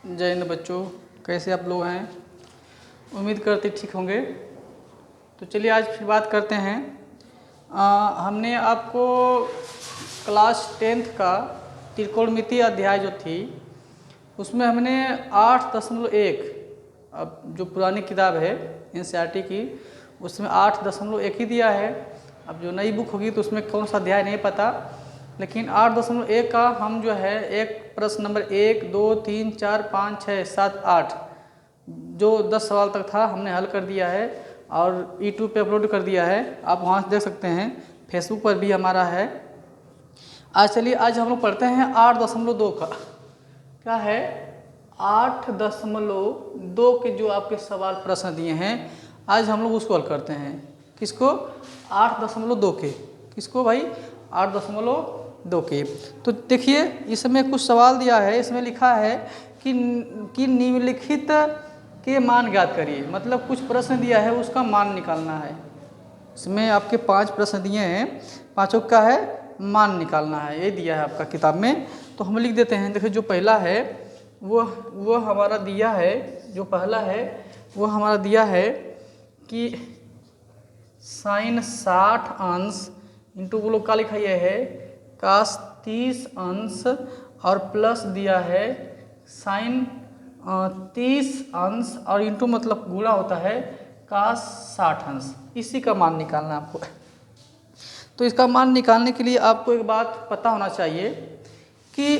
जय हिंद बच्चों, कैसे आप लोग हैं। उम्मीद करते ठीक होंगे। तो चलिए आज फिर बात करते हैं। हमने आपको क्लास 10th का त्रिकोणमितीय अध्याय जो थी उसमें हमने 8.1 अब जो पुरानी किताब है NCERT की उसमें 8.1 ही दिया है। अब जो नई बुक होगी तो उसमें कौन सा अध्याय नहीं पता, लेकिन 8.1 का हम जो है एक प्रश्न नंबर 1, 2, 3, 4, 5, 6, 7, 8 जो 10 सवाल तक था हमने हल कर दिया है और YouTube पे अपलोड कर दिया है। आप वहाँ से देख सकते हैं, फेसबुक पर भी हमारा है। आज चलिए आज हम लोग पढ़ते हैं 8.2 का। क्या है 8.2 के जो आपके सवाल प्रश्न दिए हैं आज हम लोग उसको हल करते हैं। किसको 8.2 के, किसको भाई 8.2 के। तो देखिए इसमें कुछ सवाल दिया है, इसमें लिखा है कि निम्नलिखित के मान ज्ञात करिए। मतलब कुछ प्रश्न दिया है उसका मान निकालना है। इसमें आपके 5 प्रश्न दिए हैं, पांचों का है मान निकालना है, ये दिया है आपका किताब में। तो हम लिख देते हैं। देखिए जो पहला है वो हमारा दिया है, जो पहला है वो हमारा दिया है कि साइन 60 अंश इंटू वो लोग का लिखा ये है कास 30 अंश और प्लस दिया है साइन 30 अंश और इंटू मतलब गुणा होता है कास 60 अंश। इसी का मान निकालना है आपको। तो इसका मान निकालने के लिए आपको एक बात पता होना चाहिए कि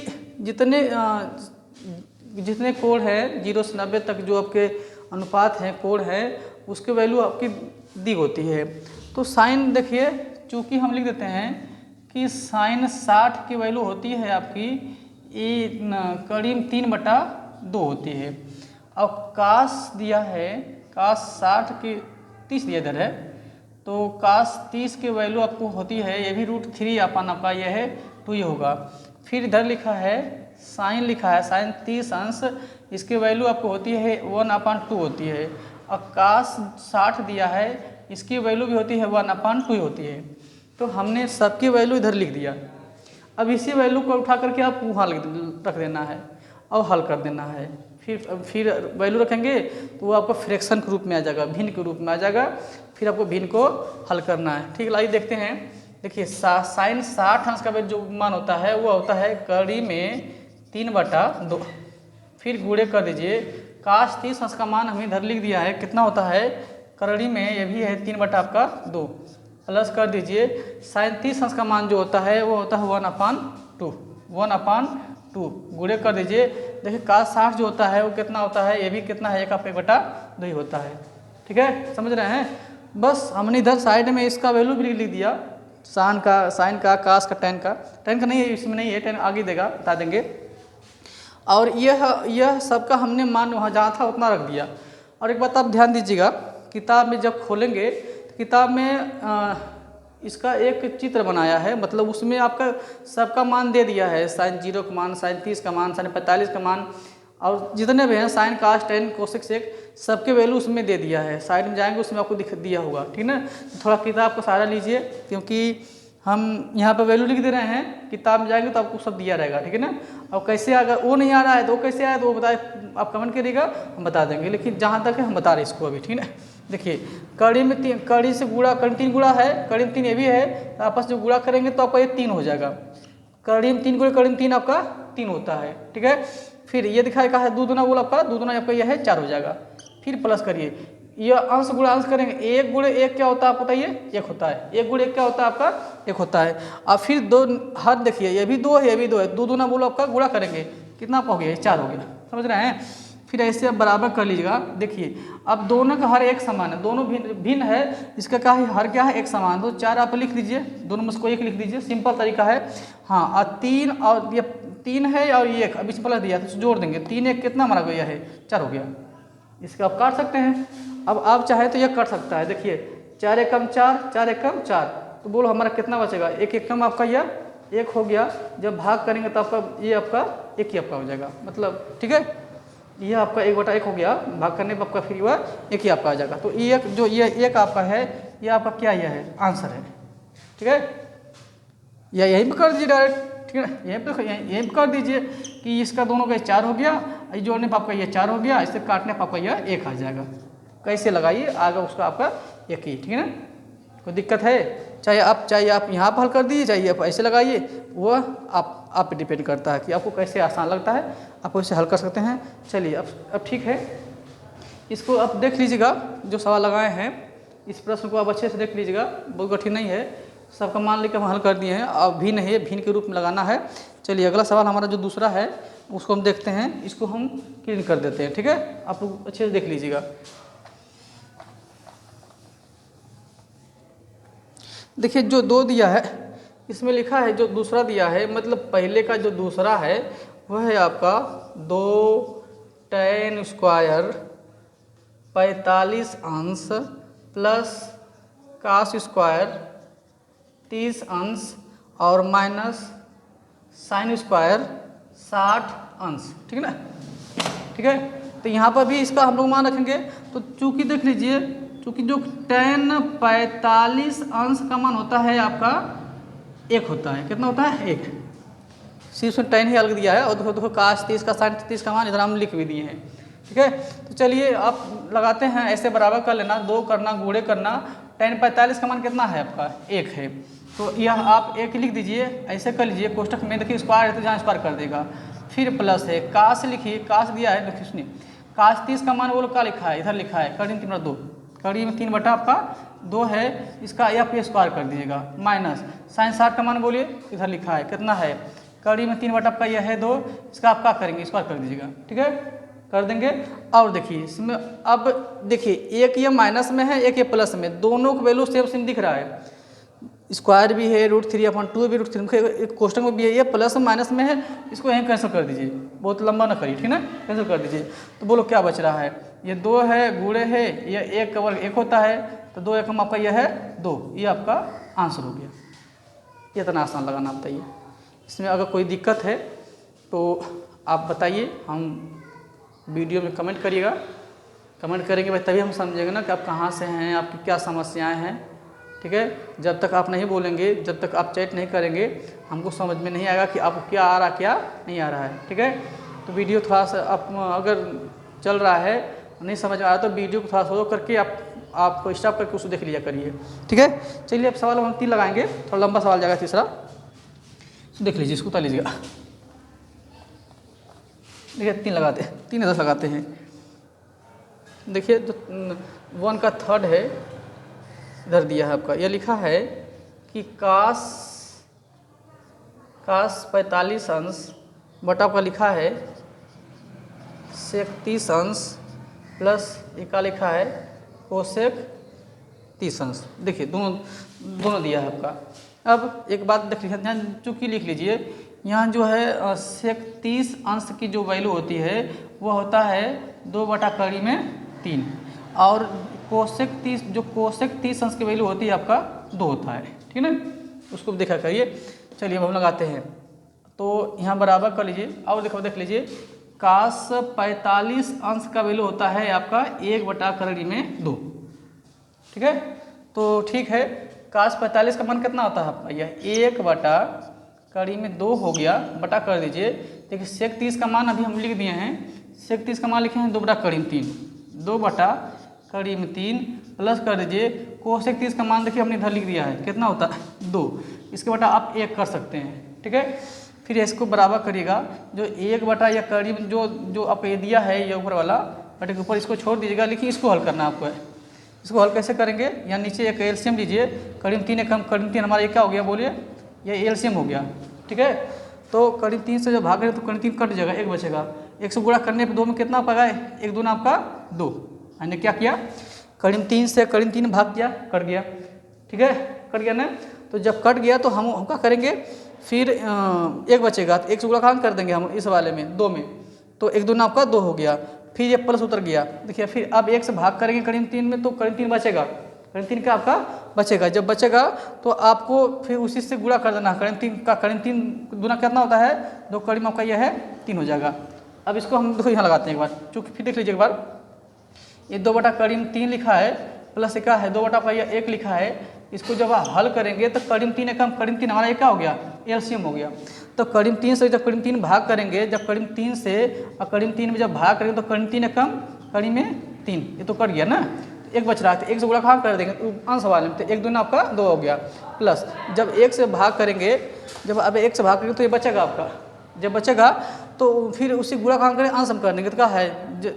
जितने कोण हैं 0 से 90 तक जो आपके अनुपात हैं, कोण हैं, उसके वैल्यू आपकी दी होती है। तो साइन देखिए चूँकि हम लिख देते हैं कि साइन 60 की वैल्यू होती है आपकी करीब 3/2 होती है। और कास दिया है कास 60 की 30 दिया इधर है, तो कास 30 की वैल्यू आपको होती है ये भी √3 अपन आपका ये है 2 ही होगा। फिर इधर लिखा है साइन, लिखा है साइन 30 अंश, इसकी वैल्यू आपको होती है 1/2 होती है। और कास 60 दिया है इसकी वैल्यू भी होती है 1/2 ही होती है। तो हमने सबकी वैल्यू इधर लिख दिया। अब इसी वैल्यू को उठा करके आप वहाँ रख देना है और हल कर देना है। फिर वैल्यू रखेंगे तो वो आपको फ्रैक्शन के रूप में आ जाएगा, भिन्न के रूप में आ जाएगा। फिर आपको भिन्न को हल करना है। ठीक, लाइए देखते हैं। देखिए साइन 60 अंश का जो मान होता है वो होता है कड़ी में 3/2। फिर गुणे कर दीजिए काश 30 अंश का मान हमें इधर लिख दिया है, कितना होता है कड़ी में ये भी है 3/2 प्लस कर दीजिए साइन 30 अंश का मान जो होता है वो होता है 1/2 गुणे कर दीजिए। देखिए काश 60 जो होता है वो कितना होता है, ये भी कितना है 1/2 ही होता है। ठीक है, समझ रहे हैं। बस हमने इधर साइड में इसका वैल्यू भी लिख दिया, साइन का कास का टेन का नहीं है, इसमें नहीं है, टेन आगे देगा, बता देंगे। और यह सबका हमने मान वहाँ जहाँ था उतना रख दिया। और एक बात आप ध्यान दीजिएगा, किताब में जब खोलेंगे तो किताब में इसका एक चित्र बनाया है, मतलब उसमें आपका सबका मान दे दिया है, साइन 0 का मान, साइन 30 का मान, साइन 45 का मान, और जितने भी हैं साइन कास टेन कोसेक सेक सबके वैल्यू उसमें दे दिया है। साइड में जाएंगे उसमें आपको दिया होगा। ठीक ना, थोड़ा किताब को सहारा लीजिए क्योंकि हम यहाँ पर वैल्यू लिख दे रहे हैं, किताब में जाएंगे तो आपको सब दिया रहेगा। ठीक है ना। और कैसे अगर वो नहीं आ रहा है तो वो कैसे आया तो वो बताए, आप कमेंट करिएगा, हम बता देंगे। लेकिन जहाँ तक है हम बता रहे हैं इसको अभी। ठीक है, देखिए कड़ी में कड़ी से गुणा, कड़ी 3 गुणा है, कड़ी में 3 ये भी है, तो आपस में गुणा करेंगे तो आपका ये 3 हो जाएगा। कड़ी में 3 गुणे कड़ी में 3 आपका 3 होता है। ठीक है, फिर ये दिखाएगा है 2 दूना, बोला आपका 2 दूना आपका यह है 4 हो जाएगा। फिर प्लस करिए, ये अंश गुणा अंश करेंगे, 1 गुणे 1 क्या होता है आपको बताइए, 1 होता है। 1 गुणे 1 क्या होता है आपका 1 होता है। और फिर 2 हाथ देखिए, ये भी 2 है, ये भी 2 है, 2 दूना बोलो आपका गुणा करेंगे कितना आपका हो गया, 4 हो गया। समझ रहे हैं। फिर ऐसे आप बराबर कर लीजिएगा। देखिए अब दोनों का हर एक समान है, दोनों भिन्न है, इसका क्या है हर क्या है एक समान, तो 4 आप लिख दीजिए, दोनों में से कोई एक लिख दीजिए, सिंपल तरीका है। हाँ, और 3 और ये 3 है और ये 1 अभी से प्लस दिया तो जोड़ देंगे, 3 1 कितना हमारा गया है 4 हो गया। इसका आप काट सकते हैं। अब आप चाहे तो यह कट सकता है। देखिए 4 एकम 4, 4 एकम 4, तो बोलो हमारा कितना बचेगा, 1 एकम आपका यह 1 हो गया। जब भाग करेंगे तो आपका ये आपका 1 ही आपका हो जाएगा, मतलब ठीक है, ये आपका 1/1 हो गया, भाग करने पर आपका फिर वह 1 ही आपका आ जाएगा। तो ये जो ये 1 आपका है ये आपका क्या यह है आंसर है। ठीक है, या यहीं पर कर दीजिए डायरेक्ट। ठीक है, यहीं पर कर दीजिए कि इसका दोनों का 4 हो गया ये जोड़ने पर आपका ये 4 हो गया, इससे काटने पर आपका यह 1 आ जाएगा। कैसे लगाइए आगे उसका आपका 1 ही, ठीक है ना। कोई दिक्कत है? चाहे आप यहाँ पर हल कर दीजिए, चाहे आप ऐसे लगाइए, वह आप पे डिपेंड करता है कि आपको कैसे आसान लगता है, आप वैसे हल कर सकते हैं। चलिए अब ठीक है, इसको आप देख लीजिएगा। जो सवाल लगाए हैं इस प्रश्न को आप अच्छे से देख लीजिएगा, बहुत कठिन नहीं है, सबका मान लेकर हम हल कर दिए हैं। अब भिन्न है, भिन्न के रूप में लगाना है। चलिए अगला सवाल हमारा जो दूसरा है उसको हम देखते हैं, इसको हम क्लीन कर देते हैं, ठीक है। आप लोग अच्छे से देख लीजिएगा। देखिए जो 2 दिया है इसमें लिखा है, जो दूसरा दिया है मतलब पहले का जो दूसरा है वह है आपका 2 tan स्क्वायर 45 अंश प्लस cos स्क्वायर 30 अंश और माइनस sin स्क्वायर 60 अंश, ठीक है ना। ठीक है, तो यहाँ पर भी इसका हम लोग मान रखेंगे। तो चूँकि देख लीजिए, चूँकि जो tan 45 अंश का मान होता है आपका 1 होता है। कितना होता है? 1। सिर्फ tan ही अलग दिया है, और देखो cos 30 का sin 30 का मान इधर हम लिख भी दिए हैं, ठीक है। तो चलिए आप लगाते हैं, ऐसे बराबर कर लेना, 2 करना, गुणे करना। tan 45 का मान कितना है आपका? 1 है। तो यह आप 1 लिख दीजिए, ऐसे कर लीजिए कोष्टक में। देखिए स्क्वायर है तो जहाँ स्क्वायर कर देगा, फिर प्लस है, काश लिखिए, काश दिया है, देखिए सुनिए, काश 30 का मान वो लोग का लिखा है, इधर लिखा है कड़ी में 3/2, कड़ी में 3 बटा आपका 2 है, इसका या फिर स्क्वायर कर दीजिएगा, माइनस साइन 60 का मान बोलिए, इधर लिखा है कितना है, कड़ी में 3 बटा आपका यह है 2, इसका आप क्या करेंगे? स्क्वायर कर दीजिएगा, ठीक है, कर देंगे। और देखिए इसमें अब देखिए, एक ये माइनस में है, एक ये प्लस में, दोनों का वैल्यू सेम सेम दिख रहा है। स्क्वायर भी है, √3/2 भी √3, क्वेश्चन में भी है, ये प्लस माइनस में है, इसको यहीं कैंसिल कर दीजिए, बहुत लंबा ना करिए, ठीक ना, कैंसिल कर दीजिए। तो बोलो क्या बच रहा है? ये 2 है, गुणे है, ये 1 का वर्ग 1 होता है, तो 2 एकम आपका यह है 2, ये आपका आंसर हो गया। ये इतना आसान लगाना बताइए। इसमें अगर कोई दिक्कत है तो आप बताइए, हम वीडियो में कमेंट करिएगा, कमेंट करेंगे भाई, तभी हम समझेंगे ना कि आप कहाँ से हैं, आपकी क्या समस्याएं हैं, ठीक है। जब तक आप नहीं बोलेंगे, जब तक आप चैट नहीं करेंगे, हमको समझ में नहीं आएगा कि आपको क्या आ रहा क्या नहीं आ रहा है, ठीक है। तो वीडियो थोड़ा सा आप अगर चल रहा है, नहीं समझ में आ रहा तो वीडियो को थोड़ा स्लो करके आपको स्टॉप करके उसको देख लिया करिए, ठीक है। चलिए अब सवाल हम 3 लगाएंगे, थोड़ा लंबा सवाल जाएगा तीसरा, देख लीजिए, इसको उतार लीजिएगा। देखिए 3 लगाते हैं, 3 10 लगाते हैं। देखिए जो 1 का थर्ड है, इधर दिया है आपका, यह लिखा है कि cos 45 अंश बटा आपका लिखा है sec 30 अंश प्लस एक का लिखा है कोसेक 30 अंश। देखिए दोनों दिया है आपका। अब एक बात देख लीजिए, यहाँ चूँकि लिख लीजिए, यहाँ जो है sec 30 अंश की जो वैल्यू होती है वो होता है 2 बटा कड़ी में 3, और कोसेक 30 अंश की वैल्यू होती है आपका 2 होता है, ठीक है ना, उसको देखा करिए। चलिए अब हम लगाते हैं, तो यहाँ बराबर कर लीजिए, और देखो देख लीजिए, cos 45 अंश का वैल्यू होता है आपका 1 बटा कड़ी में 2, ठीक है। तो ठीक है, cos 45 का मान कितना होता है आपका? यह 1 बटा कड़ी में 2 हो गया, बटा कर दीजिए। देखिए sec 30 का मान अभी हम लिख दिए हैं, sec 30 का मान लिखे हैं 2 बटा कड़ी में 3, 2 बटा कड़ी में 3 प्लस कर दीजिए कोसेक 30 का मान, देखिए हमने इधर लिख दिया है, कितना होता है 2, इसके बटा आप 1 कर सकते हैं, ठीक है। फिर इसको बराबर करिएगा, जो 1 बटा या कड़ी में जो आप ये दिया है, ये ऊपर वाला बटे के ऊपर, इसको छोड़ दीजिएगा, लेकिन इसको हल करना आपको है। इसको हल कैसे करेंगे? यहाँ नीचे एक एलसीएम लीजिए, कड़ी में 3 एकम, कड़ी में 3 हमारा ये क्या हो गया बोलिए, ये एलसीएम हो गया, ठीक है। तो कड़ी 3 से जब भाग रहे तो कड़ी 3 कट जाएगा, 1 बचेगा, 1 से गुणा करने पर 2 में कितना पाएगा? 1 दूना आपका 2, हमने क्या किया, कड़ी में 3 से कड़ी में 3 भाग किया, कट गया, ठीक है, कट गया ना। तो जब कट गया तो हम क्या करेंगे, फिर 1 बचेगा, तो 1 से गुणा कर देंगे हम इस वाले में 2 में, तो 1 दूना आपका 2 हो गया, फिर ये प्लस उतर गया। देखिए फिर अब 1 से भाग करेंगे कड़ी में 3 में, तो कड़ी में 3 बचेगा, कड़ी में 3 का आपका बचेगा, जब बचेगा तो आपको फिर उसी से गुणा कर देना, कड़ी में 3 का, कड़ी में 3 दूना कितना होता है 2, कड़ी में आपका यह है 3 हो जाएगा। अब इसको हम देखो यहाँ लगाते हैं एक बार, चूँकि फिर देख लीजिए एक बार, ये 2 बटा कड़ी में 3 लिखा है, प्लस एक है 2 बटा का यह 1 लिखा है, इसको जब आप हल करेंगे तो कड़ी में 3 एकम, कड़ी में 3 हमारा ये क्या हो गया, एलसीएम हो गया। तो करीब 3 से जब करीब 3 भाग करेंगे, जब करीब 3 से और करीब 3 में जब भाग करेंगे तो करीब 3 कम करीब में 3, ये तो कट गया ना। तो 1 बच रहा है, तो 1 से गुणा कहाँ कर देंगे तो अंश वाले में, तो 1 दूना आपका 2 हो गया। प्लस जब 1 से भाग करेंगे, जब अब 1 से भाग करेंगे तो ये बचेगा आपका, जब बचेगा तो फिर उसी गुणा कहाँ करें अंश हम कर देंगे। तो क्या है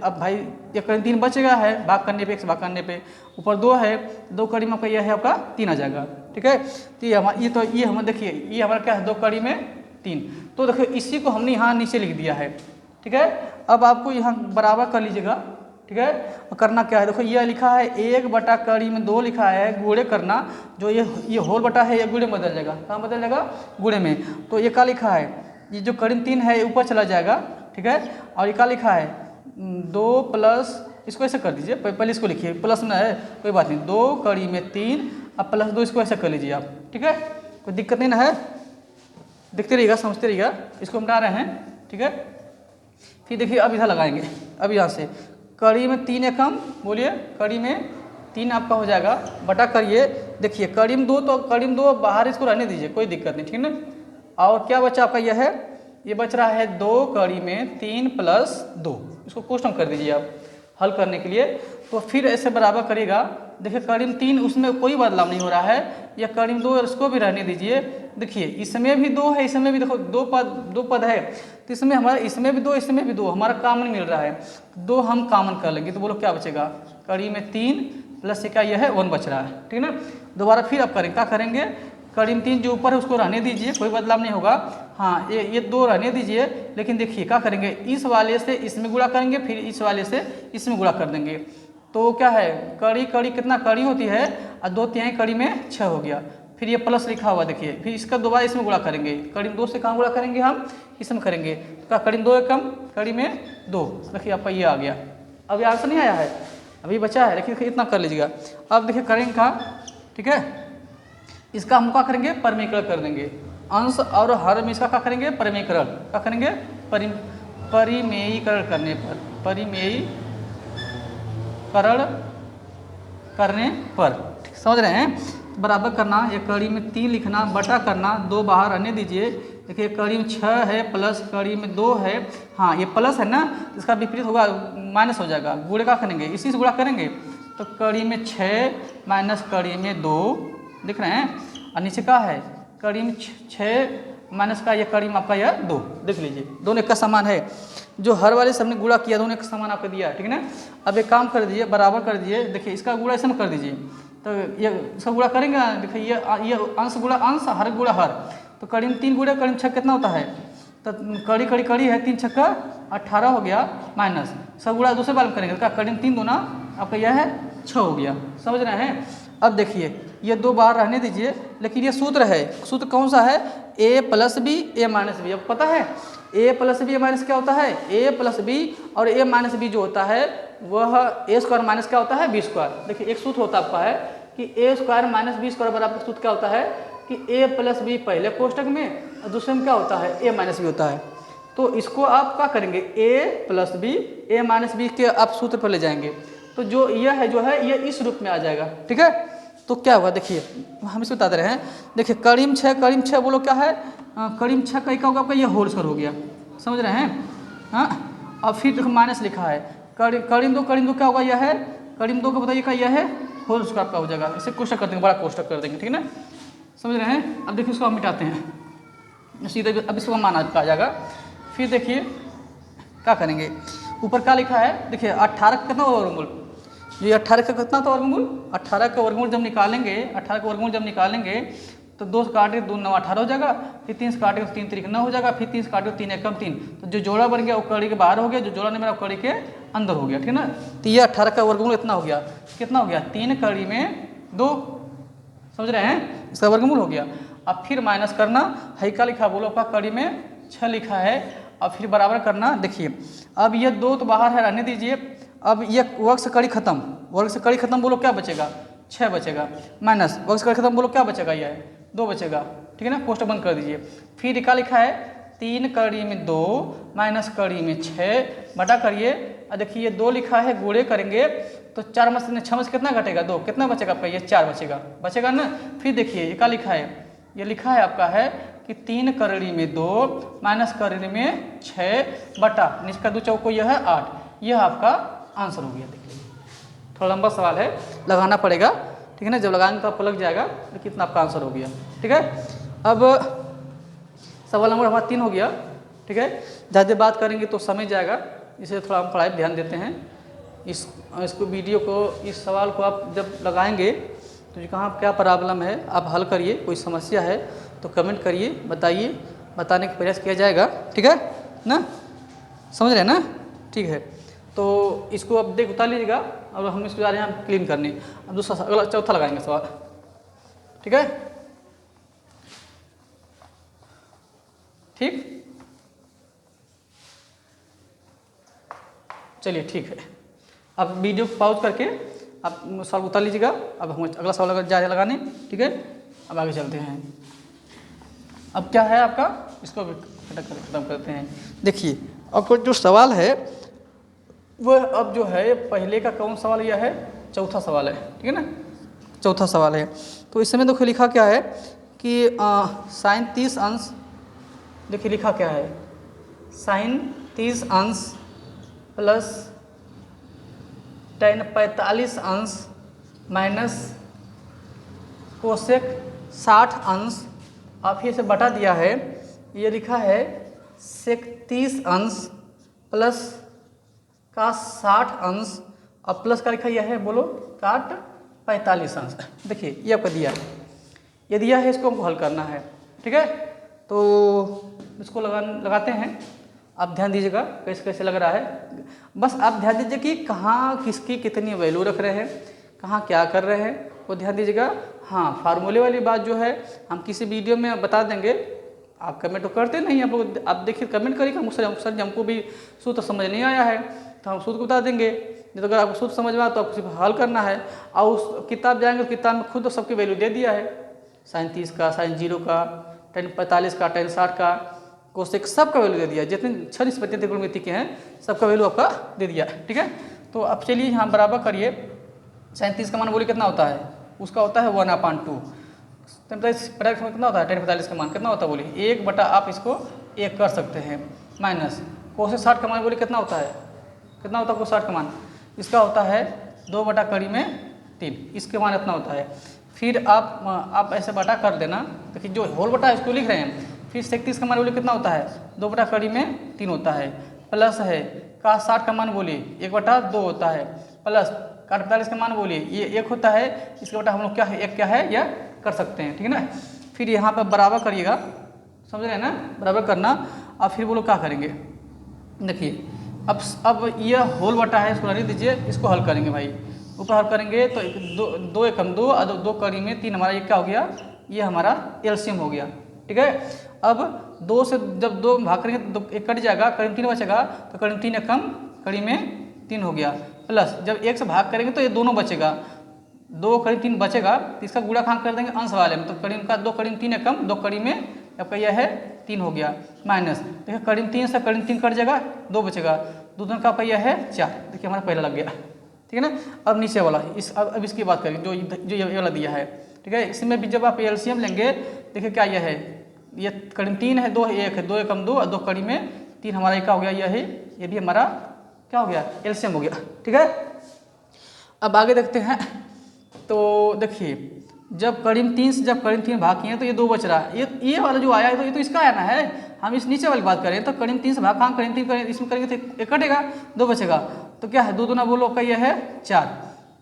अब भाई ये करीब 3 बचेगा है भाग करने पे, 1 से भाग करने पे, ऊपर 2 है, 2 कड़ी में आपका यह है आपका 3 आ जाएगा। ठीक है, तो ये हमारा देखिए ये हमारा क्या है 2 कड़ी में 3। तो देखिए इसी को हमने यहाँ नीचे लिख दिया है। ठीक है, अब आपको यहाँ बराबर कर लीजिएगा। ठीक है, और करना क्या है देखो ये लिखा है 1 बटा कड़ी में 2 लिखा है, गुणे करना, जो ये होल बटा है ये गुणे में बदल जाएगा, कहाँ बदल जाएगा गुणे में। तो ये क्या लिखा है, ये जो करीब 3 है ऊपर चला जाएगा। ठीक है, और ये क्या लिखा है 2 प्लस, इसको ऐसे कर दीजिए, पहले इसको लिखिए, प्लस में है कोई बात नहीं, 2 कड़ी में 3 अब प्लस 2, इसको ऐसे कर लीजिए आप। ठीक है, कोई दिक्कत नहीं ना है, देखते रहिएगा समझते रहिएगा, इसको हम बता रहे हैं। ठीक है, फिर देखिए अब इधर लगाएंगे, अब यहाँ से कड़ी में 3 एकम बोलिए, कड़ी में 3 आपका हो जाएगा, बटा करिए, देखिए कड़ी में 2, तो कड़ी में 2 बाहर इसको रहने दीजिए, कोई दिक्कत नहीं। ठीक है ना, और क्या बचा आपका यह है, ये बच रहा है 2 कड़ी में 3 प्लस 2, इसको क्वेश्चन कर दीजिए आप हल करने के लिए। तो फिर ऐसे बराबर करिएगा, देखिए कड़ी में 3 उसमें कोई बदलाव नहीं हो रहा है, या कड़ी में 2 इसको भी रहने दीजिए। देखिए इसमें भी 2 है, इसमें भी देखो 2 पद है, तो इसमें हमारा इसमें भी 2 इसमें भी 2 हमारा कॉमन मिल रहा है, 2 हम कॉमन कर लेंगे, तो बोलो क्या बचेगा, कड़ी में 3 प्लस क्या यह है 1 बच रहा है। ठीक है ना, दोबारा फिर आप करेंगे, क्या करेंगे कड़ी में 3 जो ऊपर है उसको रहने दीजिए, कोई बदलाव नहीं होगा। हाँ ये 2 रहने दीजिए, लेकिन देखिए क्या करेंगे, इस वाले से इसमें गुणा करेंगे, फिर इस वाले से इसमें गुणा कर देंगे। तो क्या है कड़ी कड़ी कितना कड़ी होती है, और 2 तिहाई कड़ी में 6 हो गया, फिर ये प्लस लिखा हुआ देखिए, फिर इसका दोबारा इसमें गुणा करेंगे, कड़ी में 2 से कहाँ गुणा करेंगे हम, इसमें करेंगे, तो क्या कड़ी में 2 एकम कड़ी में 2, देखिए आपका ये आ गया। अभी आंसर नहीं आया है, अभी बचा है, लेकिन इतना कर लीजिएगा। अब देखिए करेंगे कहाँ, ठीक है, इसका हम क्या करेंगे परिमेयकरण कर देंगे, अंश और हर में इसका क्या करेंगे परिमेयकरण, क्या करेंगे परिमेयीकरण करने पर, परिमेयीकरण करने पर, समझ रहे हैं। बराबर करना, एक कड़ी में 3 लिखना, बटा करना, 2 बाहर रहने दीजिए। देखिए कड़ी में 6 है प्लस कड़ी में 2 है, हाँ ये प्लस है ना, इसका विपरीत होगा माइनस हो जाएगा, गुणे का करेंगे इसी से गुणा करेंगे, तो कड़ी में 6 माइनस कड़ी में 2 दिख रहे हैं, और नीचे का है कड़ी में 6 माइनस का ये कड़ी में आपका यह 2 देख लीजिए, दोनों का समान है, जो हर वाले से हमने गुणा किया दोनों का समान आपको दिया। ठीक है ना, अब एक काम कर दीजिए बराबर कर दीजिए, देखिए इसका गुणा ऐसे में कर दीजिए, तो ये इसका गुणा करेंगे ना, देखिए ये अंश गुणा अंश हर गुणा हर, तो कड़ी में 3 गुणे कड़ी में 6 कितना होता है, तो कड़ी कड़ी कड़ी है 3 छक्का 18 हो गया, माइनस सब गुणा दूसरे बार में करेंगे, तो कड़ी में 3 दूना आपका यह है 6 हो गया, समझ रहे हैं। अब देखिए ये 2 बाहर रहने दीजिए, लेकिन ये सूत्र है, सूत्र कौन सा है, a plus B A minus b. अब पता है a plus B A minus क्या होता है, a प्लस बी और a माइनस बी जो होता है वह a स्क्वायर माइनस क्या होता है b स्क्वायर। देखिए एक सूत्र होता है आपका है कि a square minus b square बराबर, सूत्र क्या होता है कि a प्लस बी पहले कोष्टक में और दूसरे में क्या होता है a माइनस बी होता है। तो इसको आप क्या करेंगे a plus B A minus B के आप सूत्र पर ले जाएंगे, तो जो यह है जो है ये इस रूप में आ जाएगा। ठीक है, तो क्या हुआ देखिए हम इसको बता रहे हैं, देखिए कड़ी में 6 बोलो क्या है, कड़ी में 6 का क्या होगा आपका ये होल स्क्वायर हो गया, समझ रहे हैं। हाँ और फिर देखो माइनस लिखा है, कड़ी में 2 क्या होगा यह है, कड़ी में 2 का बताइए क्या यह है होल स्क्वायर का हो जाएगा, इसे कोष्टक कर देंगे, बड़ा कोष्टक कर देंगे। ठीक है ना, समझ रहे हैं। अब देखिए इसको हम मिटाते हैं सीधे, अब इसको मान आ जाएगा। फिर देखिए क्या करेंगे, ऊपर क्या लिखा है, देखिए 18 का कितना वर्गमूल, ये 18 का कितना था वर्गमूल, 18 का वर्गमूल जब निकालेंगे, 18 का वर्गमूल जब निकालेंगे तो 2 से काटे 2 9 18 हो जाएगा, फिर 3 से काटे 3 3 9 हो जाएगा, फिर 3 से काटे 3 एकम 3, तो जो जोड़ा बन गया वो कड़ी के बाहर हो गया, जो जोड़ा नहीं बना वो कड़ी के अंदर हो गया। ठीक है ना, तो ये 18 का वर्गमूल इतना हो गया, कितना हो गया 3 कड़ी में 2, समझ रहे हैं, इसका वर्गमूल हो गया। अब फिर माइनस करना, है क्या लिखा बोलो आपका कड़ी में 6 लिखा है, अब फिर बराबर करना। देखिए अब ये 2 तो बाहर है रहने दीजिए, अब ये वर्ग से कड़ी खत्म, वर्ग से कड़ी खत्म बोलो क्या बचेगा 6 बचेगा, माइनस वर्ग से कड़ी खत्म बोलो क्या बचेगा, यह 2 बचेगा। ठीक है ना, कोष्टक बंद कर दीजिए। फिर क्या लिखा है 3 कड़ी में 2 माइनस कड़ी में 6 बटा करिए, और देखिए 2 लिखा है गुणे करेंगे तो 4 में से 6 में से कितना घटेगा 2, कितना बचेगा आपका ये 4 बचेगा ना। फिर देखिए ये क्या लिखा है ये लिखा है आपका है कि 3 करोड़ी में 2 माइनस करोड़ी में 6 बटा नीचे का 2 चौको यह है 8। यह आपका आंसर हो गया। देखिए थोड़ा लंबा सवाल है, लगाना पड़ेगा, ठीक है ना। जब लगाएंगे तो आपको लग जाएगा तो कितना आपका आंसर हो गया। ठीक है, अब सवाल नंबर हमारा 3 हो गया। ठीक है, ज़्यादा बात करेंगे तो समझ जाएगा, इसलिए थोड़ा हम पढ़ाई ध्यान देते हैं। इसको वीडियो को, इस सवाल को आप जब लगाएंगे तो कहाँ क्या प्रॉब्लम है आप हल करिए, कोई समस्या है तो कमेंट करिए, बताइए, बताने का प्रयास किया जाएगा। ठीक है ना, समझ रहे हैं ना। ठीक है, तो इसको अब उतार लीजिएगा और हम इसको जा रहे हैं क्लीन करने। अब दूसरा अगला चौथा लगाएंगे सवाल। ठीक है, ठीक, चलिए ठीक है। अब वीडियो को पॉज करके आप सवाल उतार लीजिएगा। अब हम अगला सवाल जा रहे हैं लगाने। ठीक है, अब आगे चलते हैं। अब क्या है आपका, इसको खत्म करते हैं। देखिए अब जो सवाल है वह अब जो है पहले का कौन सवाल यह है, चौथा सवाल है। ठीक है ना, चौथा सवाल है। तो इस समय देखो लिखा क्या है कि साइन 30 अंश, देखिए लिखा क्या है, साइन 30 अंश प्लस tan 45 अंश माइनस कोसेक 60 अंश, आप ये से बटा दिया है। ये लिखा है सेक 30 अंश प्लस का 60 अंश और प्लस का लिखा यह है, बोलो, काट 45 अंश। देखिए ये आपको दिया है, ये दिया है, इसको हमको हल करना है। ठीक है, तो इसको लगाते हैं। आप ध्यान दीजिएगा कैसे कैसे लग रहा है, बस आप ध्यान दीजिए कि कहाँ किसकी कितनी वैल्यू रख रहे हैं, कहाँ क्या कर रहे हैं, वो ध्यान दीजिएगा। हाँ, फार्मूले वाली बात जो है हम किसी वीडियो में बता देंगे। आप कमेंट तो करते नहीं, आप लोग आप देखिए कमेंट करिएगा मुझसे, सर हमको भी सूत्र समझ नहीं आया है तो हम सूत्र को बता देंगे। नहीं तो अगर आपको सूत्र समझ में आया तो आपको सिर्फ हल करना है। और उस किताब जाएंगे तो किताब में खुद सबकी वैल्यू दे दिया है, साइन 30 का, साइन 0 का, tan 45 का, tan 60 का, कोसेक सबका वैल्यू दे दिया। जितने 6 निष्पत्तियाँ त्रिकोणमिति के हैं सबका वैल्यू आपका दे दिया। ठीक है, तो अब चलिए यहाँ बराबर करिए। साइन 30 का मान बोलिए कितना होता है, उसका होता है 1/2। tan 45 कितना होता है, tan 45 का मान कितना होता है बोलिए 1 बटा, आप इसको 1 कर सकते हैं, माइनस कोसेक 60 का मान बोलिए कितना होता है, कितना होता है कोसेक 60 का मान, इसका होता है 2 बटा कड़ी में 3, इसके मान इतना होता है। फिर आप ऐसे बटा कर देना, देखिए जो होल बटा है इसको लिख रहे हैं। फिर सेक 30 का मान बोलिए कितना होता है, 2 बटा कड़ी में 3 होता है, प्लस है का 60 का मान बोलिए 1 बटा 2 होता है, प्लस का 45 का मान बोलिए ये 1 होता है, इसके बटा हम लोग क्या है 1 क्या है यह कर सकते हैं। ठीक है ना, फिर यहाँ पर बराबर करिएगा, समझ रहे हैं ना, बराबर करना। अब फिर बोलो क्या करेंगे, देखिए अब यह होल बटा है, इसको रहने दीजिए, इसको हल करेंगे भाई। ऊपर हल करेंगे तो 2 एकम 2 और 2 कड़ी में 3 हमारा ये क्या हो गया, ये हमारा एलसीएम हो गया। ठीक है, अब 2 से जब 2 भाग करेंगे तो 1 कट जाएगा, कड़ी में 3 बचेगा, तो कड़ी में 3 एकम कड़ी में 3 हो गया, प्लस जब 1 से भाग करेंगे तो ये दोनों बचेगा, 2 कड़ी 3 बचेगा, तो इसका गुणा खान कर देंगे अंश वाले में, तो कड़ी का 2 कड़ी में 3 एकम 2 कड़ी में आपका यह है 3 हो गया, माइनस देखिए कड़ी में 3 से कड़ी में 3 कट जाएगा, 2 बचेगा, 2 का आपका यह है 4। देखिए हमारा पहला लग गया। ठीक है ना, अब नीचे वाला अब इसकी बात करें जो ये वाला दिया है। ठीक है, इसमें भी जब आप एलसीएम लेंगे, देखिए क्या यह है, ये कड़ी में 3 है, 2 1 है, 2 एकम 2 और 2 कड़ी में 3 हमारा क्या हो गया, यह है, ये भी हमारा क्या हो गया एलसीएम हो गया। ठीक है, अब आगे देखते हैं। तो देखिए जब कड़ी में 3 से जब कड़ी में 3 भाग किए तो ये 2 बच रहा है, ये वाला जो आया है तो ये तो इसका आया ना है। हम इस नीचे वाली बात करें तो कड़ी में 3 से भाग, हाँ कड़ी में 3 करें, इसमें करेंगे तो 1 कटेगा, 2 बचेगा, तो क्या है 2 दूना बोलो का यह है 4।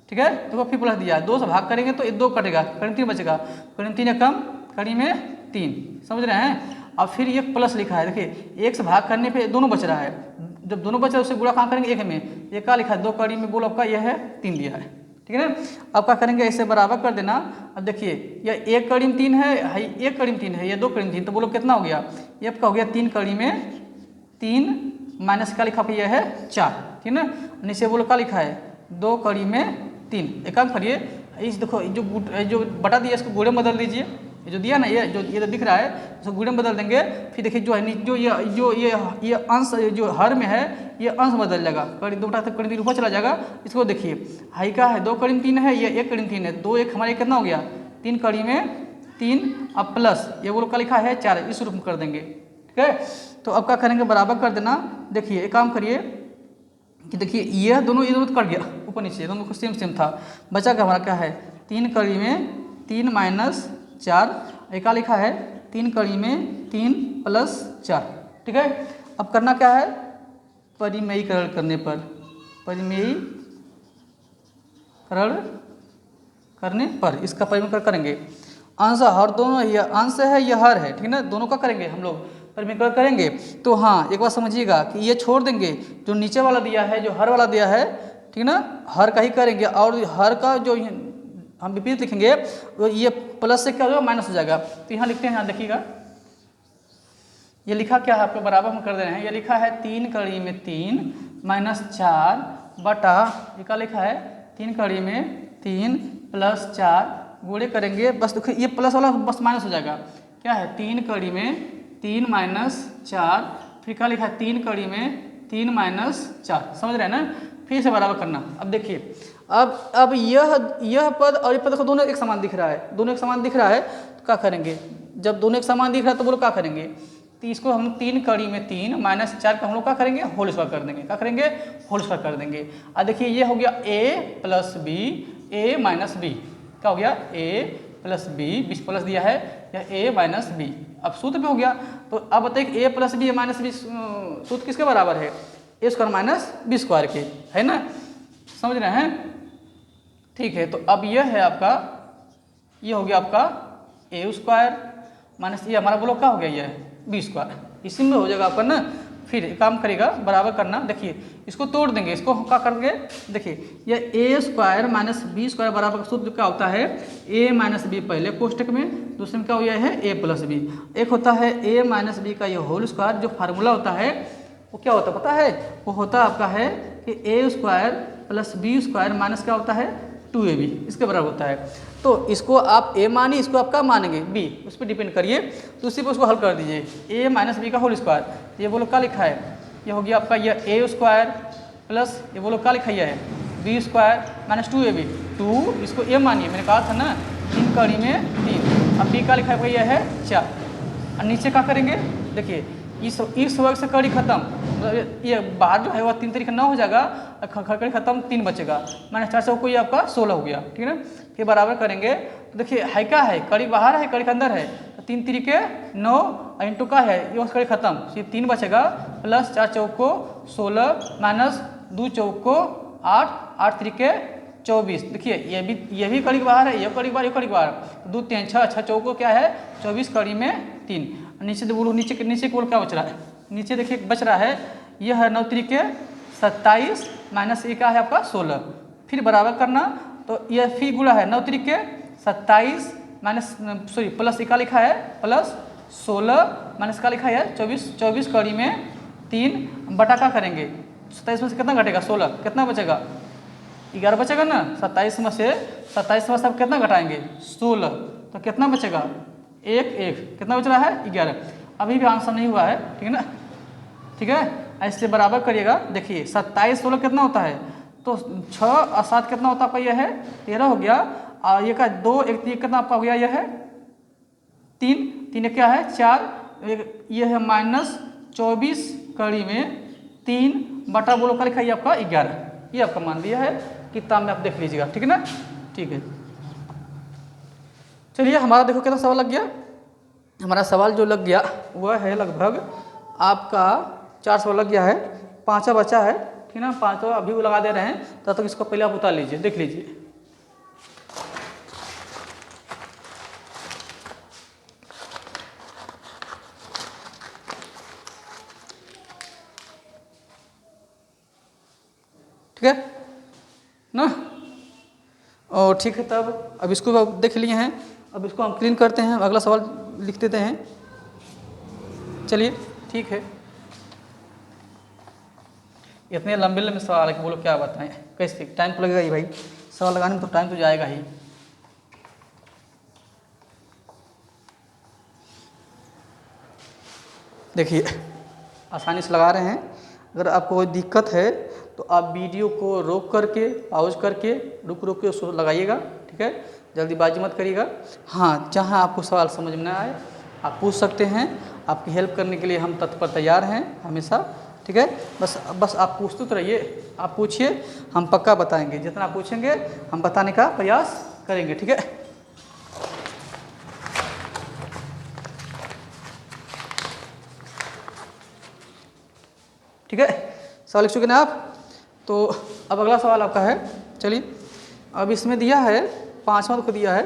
ठीक है, तो फिर प्लस दिया, 2 से भाग करेंगे तो 2 कटेगा, कड़ी में 3 बचेगा, कड़ी में 3 एकम कड़ी में 3, समझ रहे हैं। अब फिर ये प्लस लिखा है, देखिए 1 से भाग करने पे दोनों बच रहा है, जब दोनों बच रहा है उससे गुणा कहाँ करेंगे 1 में, ये क्या लिखा है 2 कड़ी में बोलो आपका यह है 3 दिया है। ठीक है ना, अब क्या करेंगे इसे बराबर कर देना। अब देखिए यह 1 कड़ी में 3 है, 1 कड़ी में 3 है, ये 2 कड़ी में 3, तो बोलो कितना हो गया, ये आपका हो गया 3 कड़ी में 3 माइनस का लिखा है 4। ठीक है ना, नीचे बोलो क्या लिखा है 2 कड़ी में 3, एक काम करिए, इस देखो जो बटा दिया इसको गुणे में बदल दीजिए, ये जो दिया ना ये तो दिख रहा है, इसको गुणे में बदल देंगे। फिर देखिए जो है जो ये अंश जो हर में है ये अंश बदल जाएगा, कड़ी 2 बटा कड़ी 3 ऊपर चला जाएगा। इसको देखिए हाई का है 2 कड़ी में 3 है, ये 1 कड़ी में 3 है, 2 1 हमारे कितना हो गया 3 कड़ी में 3 अब प्लस ये वो लोग का लिखा है 4, इस रूप में कर देंगे। ठीक है, तो अब क्या करेंगे, बराबर कर देना। देखिए एक काम करिए कि देखिए ये दोनों तो कट गया, ऊपर नीचे दोनों को सेम सेम था, बचा क्या हमारा क्या है 3 कड़ी में 3 माइनस 4, एक का लिखा है 3 कड़ी में 3 प्लस 4। ठीक है, अब करना क्या है, परिमेयीकरण करने पर, परिमेयीकरण करने पर इसका परिमेयीकरण करेंगे। अंश हर दोनों, ये अंश है ये हर है, ठीक है ना, दोनों का करेंगे हम लोग परिमेयीकरण करेंगे। तो हाँ एक बात समझिएगा कि ये छोड़ देंगे, जो नीचे वाला दिया है, जो हर वाला दिया है, ठीक है ना, हर का ही करेंगे, और हर का जो हम विपरीत लिखेंगे वो ये प्लस से क्या हो जाएगा, माइनस हो जाएगा। तो यहाँ लिखते हैं, यहाँ देखिएगा ये लिखा क्या है आपको, बराबर हम कर दे रहे हैं, ये लिखा है 3 कड़ी में 3 माइनस 4 बटा, ये क्या लिखा है 3 कड़ी में 3 प्लस 4 गुणे करेंगे, बस देखिए ये प्लस वाला बस माइनस हो जाएगा, क्या है 3 कड़ी में 3 माइनस 4, फिर क्या लिखा है 3 कड़ी में 3 माइनस 4, समझ रहे हैं ना, फिर से बराबर करना। अब देखिए अब यह पद और ये पद को दोनों एक समान दिख रहा है, दोनों एक समान दिख रहा है, तो क्या करेंगे, जब दोनों एक समान दिख रहा है तो बोलो क्या करेंगे, तो इसको हम 3 कड़ी में 3 माइनस 4 का हम लोग क्या करेंगे, होल स्क्वायर कर देंगे, क्या करेंगे, होल स्क्वायर कर देंगे। अब देखिए ये हो गया a plus B, A minus b, क्या हो गया a प्लस बी, 20 प्लस दिया है, या a माइनस बी, अब सूत्र पे हो गया। तो अब बताइए a plus b minus b सूत्र किसके बराबर है, a square minus b square के, है ना, समझ रहे हैं। ठीक है, तो अब यह है आपका, ये हो गया आपका ए स्क्वायर माइनस ये हमारा बोलो क्या हो गया, ये बी स्क्वायर, इसी में हो जाएगा आपका ना। फिर काम करेगा, बराबर करना, देखिए इसको तोड़ देंगे, इसको क्या करेंगे, देखिए ये ए स्क्वायर माइनस बी स्क्वायर बराबर का सूत्र क्या होता है, ए माइनस बी पहले कोष्टक में, दूसरे में क्या हो गया है ए प्लस बी, एक होता है ए माइनस बी का ये होल स्क्वायर, जो फार्मूला होता है वो क्या होता है पता है, वो होता आपका है कि a square plus b square minus क्या होता है 2ab, इसके बराबर होता है। तो इसको आप a मानिए, इसको आप क्या मानेंगे b, उस पर डिपेंड करिए, तो उसी पर उसको हल कर दीजिए, a माइनस बी का होल स्क्वायर, ये बोलो क्या लिखा है, ये हो गया आपका ये a स्क्वायर प्लस ये बोलो क्या लिखा है b स्क्वायर माइनस 2ab, 2 इसको a मानिए, मैंने कहा था ना 3 कड़ी में 3, अब b का लिखा है यह है 4, और नीचे क्या करेंगे, देखिए इस वर्ग से कड़ी खत्म, ये बाहर जो है वह 3 तरीके 9 हो जाएगा, कड़ी खत्म 3 बचेगा, माइनस 4 से कोई आपका 16 हो गया, ठीक है ना। फिर बराबर करेंगे, तो देखिए है क्या है, कड़ी बाहर है कड़ी के अंदर है, तो 3 तरीके 9 इंटू का है ये कड़ी खत्म, सिर्फ 3 बचेगा, प्लस 4 चौक को 16 माइनस 2 चौक को 8, 8 तरीके 24, देखिए ये भी कड़ी बाहर है, ये कड़ी बाहर, ये कड़ी बाहर, 2 3 6, 6 चौक को क्या है 24 कड़ी में 3, नीचे तो बोलो नीचे बोलो क्या बच रहा है, नीचे देखिए बच रहा है, यह है 9 तरीके 27 माइनस ये क्या है आपका 16, फिर बराबर करना, तो यह फिर गुणा है 9 तरीके 27 माइनस सॉरी प्लस का लिखा है प्लस 16 माइनस का लिखा है 24 कड़ी में 3 बटा का करेंगे, 27 में से कितना घटेगा 16, कितना बचेगा 11 बचेगा ना, 27 में से सब कितना घटाएंगे 16, तो कितना बचेगा 1 कितना बच रहा है 11, अभी भी आंसर नहीं हुआ है, ठीक है ना, ठीक है, ऐसे बराबर करिएगा। देखिए 27 16 कितना होता है, तो 6 और 7 कितना होता है आपका, यह है 13 हो गया, और ये का 2 1 3 कितना आपका हो गया, यह है 3 क्या है 4, ये है माइनस 24 कड़ी में 3 बटा बोलो का लिखा है आपका 11, ये आपका मान दिया है किताब में, आप देख लीजिएगा, ठीक है ना, ठीक है। चलिए हमारा देखो कितना सवाल लग गया, हमारा सवाल जो लग गया वह है लगभग आपका 4 सवाल लग गया है, 5 बचा है, ठीक ना, 5 अभी वो लगा दे रहे हैं, तब तक इसको पहले आप उतार लीजिए, देख लीजिए। ठीक है ना, और ठीक है, तब अब इसको अब देख लिए हैं, अब इसको हम क्लीन करते हैं, अगला सवाल लिख देते हैं, चलिए ठीक है। इतने लंबे लंबे सवाल है कि बोलो क्या बताएं, कैसे टाइम तो लगेगा ही भाई, सवाल लगाने में तो टाइम तो जाएगा ही। देखिए आसानी से लगा रहे हैं, अगर आपको कोई दिक्कत है तो आप वीडियो को रोक करके पॉज करके रुक के उसको लगाइएगा, ठीक है, जल्दीबाजी मत करिएगा। हाँ, जहाँ आपको सवाल समझ में ना आए आप पूछ सकते हैं, आपकी हेल्प करने के लिए हम तत्पर तैयार हैं हमेशा। ठीक है, बस आप पूछते तो रहिए, आप पूछिए, हम पक्का बताएंगे, जितना पूछेंगे हम बताने का प्रयास करेंगे। ठीक है, ठीक है, सवाल लिख चुके ना आप? तो अब अगला सवाल आपका है, चलिए अब इसमें दिया है 5वां को दिया है,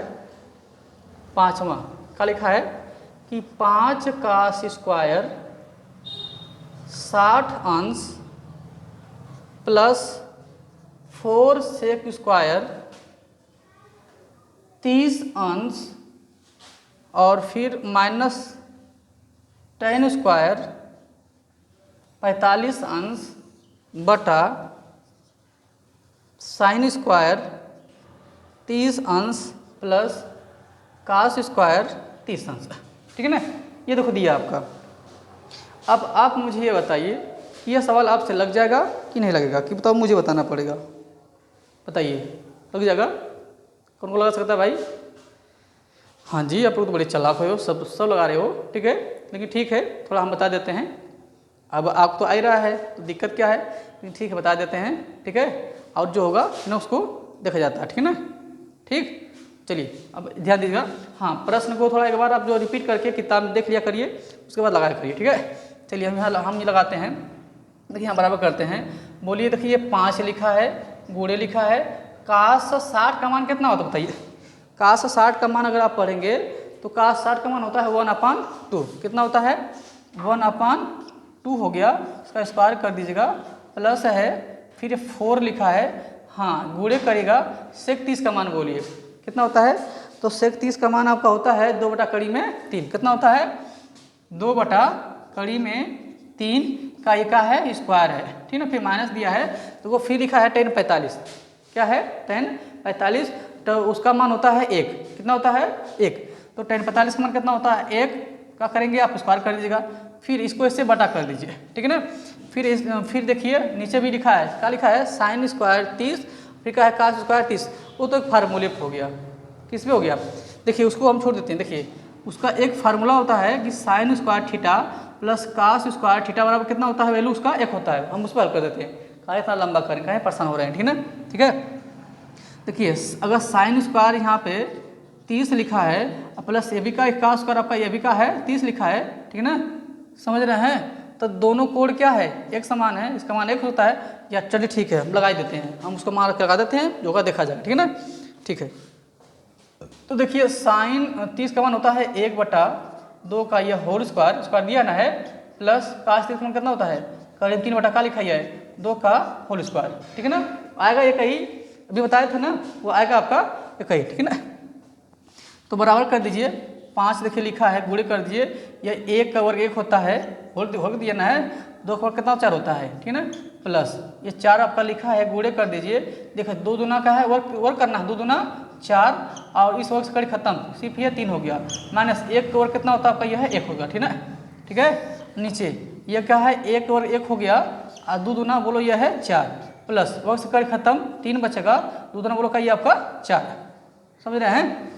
5वां का लिखा है कि 5 का स्क्वायर 60 अंश प्लस 4 सेक स्क्वायर 30 अंश और फिर माइनस 10 स्क्वायर 45 अंश बटा साइन स्क्वायर 30 अंश प्लस कास स्क्वायर 30 अंश। ठीक है ना, ये देखो दिया आपका। अब आप मुझे ये बताइए कि यह सवाल आपसे लग जाएगा कि नहीं लगेगा, कि बताओ, मुझे बताना पड़ेगा, बताइए लग जाएगा? कौन को लगा सकता है भाई? हाँ जी, आप लोग तो बड़े चालाक हो, सब लगा रहे हो। ठीक है, लेकिन ठीक है, थोड़ा हम बता देते हैं। अब आपको तो आ ही रहा है तो दिक्कत क्या है, लेकिन ठीक है बता देते हैं। ठीक है, और जो होगा ना उसको देखा जाता है। ठीक है ना, ठीक, चलिए अब ध्यान दीजिएगा। हाँ, प्रश्न को थोड़ा एक बार आप जो रिपीट करके किताब में देख लिया करिए, उसके बाद लगाया करिए। ठीक है, चलिए हम ये लगाते हैं। देखिए यहाँ बराबर करते हैं, बोलिए। देखिए 5 लिखा है, गुणे लिखा है, काश 60 का मान कितना होता है बताइए? काश 60 का मान अगर आप पढ़ेंगे तो काश 60 का मान होता है 1/2। कितना होता है? 1/2 हो गया, इसका स्क्वायर कर दीजिएगा, प्लस है फिर 4 लिखा है। हाँ, गुणे करेगा सेक 30 का मान बोलिए कितना होता है? तो सेक 30 का मान आपका होता है 2/3। कितना होता है? 2/3 का ये का है स्क्वायर है। ठीक है ना, फिर माइनस दिया है तो वो फिर लिखा है 10/45। क्या है? 10/45, तो उसका मान होता है 1। कितना होता है? 1। तो 10/45 का मान कितना होता है? 1 का करेंगे आप स्क्वायर कर दीजिएगा, फिर इसको इससे बटा कर दीजिए। ठीक है ना, फिर देखिए नीचे भी लिखा है, क्या लिखा है? साइन स्क्वायर 30, फिर क्या है? Cos square 30। वो तो एक फार्मूले हो गया, किस पे हो गया? देखिए उसको हम छोड़ देते हैं। देखिए उसका एक फार्मूला होता है कि sine square theta plus cos square theta बराबर कितना होता है? वैल्यू उसका 1 होता है। हम उस पर हल कर देते हैं, कहा इतना लंबा करें, कहा परेशान हो रहे हैं। ठीक है ना, ठीक है, देखिए अगर साइन स्क्वायर यहाँ पे 30 लिखा है प्लस ए बी का स्क्वायर आपका ए बी का है 30 लिखा है। ठीक है ना, समझ रहे हैं? तो दोनों कोड क्या है? एक समान है, इसका मान 1 होता है। या चलिए ठीक है, हम लगा ही देते हैं, हम उसको मान लगा देते हैं, जो होगा देखा जाएगा। ठीक है ना, ठीक है। तो देखिए साइन 30 का मान होता है 1/2 का यह होल स्क्वायर दिया ना है, प्लस काश 30 का मान कितना होता है? करीब 3 का लिखा है 2 का होल स्क्वायर। ठीक है ना, आएगा एक ही, अभी बताए थे ना, वो आएगा आपका एक ही। ठीक है ना, तो बराबर कर दीजिए। 5 देखिए लिखा है, गुणे कर दीजिए। यह 1 का वर्ग 1 होता है, होल दिया ना है, 2 का वर्ग कितना 4 होता है। ठीक है ना, प्लस ये 4 आपका लिखा है, गुणे कर दीजिए। देखिए 2 दूना का है, वर्ग करना है, 2 दूना 4, और इस वर्ग से कड़ी खत्म, सिर्फ ये 3 हो गया, माइनस 1 का वर्ग कितना होता है आपका? यह है 1 होगा। ठीक है ना, ठीक है, नीचे यह क्या है? 1 का वर्ग 1 हो गया, और 2 दूना बोलो यह है 4, प्लस वर्ग से कड़ी खत्म, 3 बचेगा, 2 दूना बोलो का ये आपका 4। समझ रहे हैं?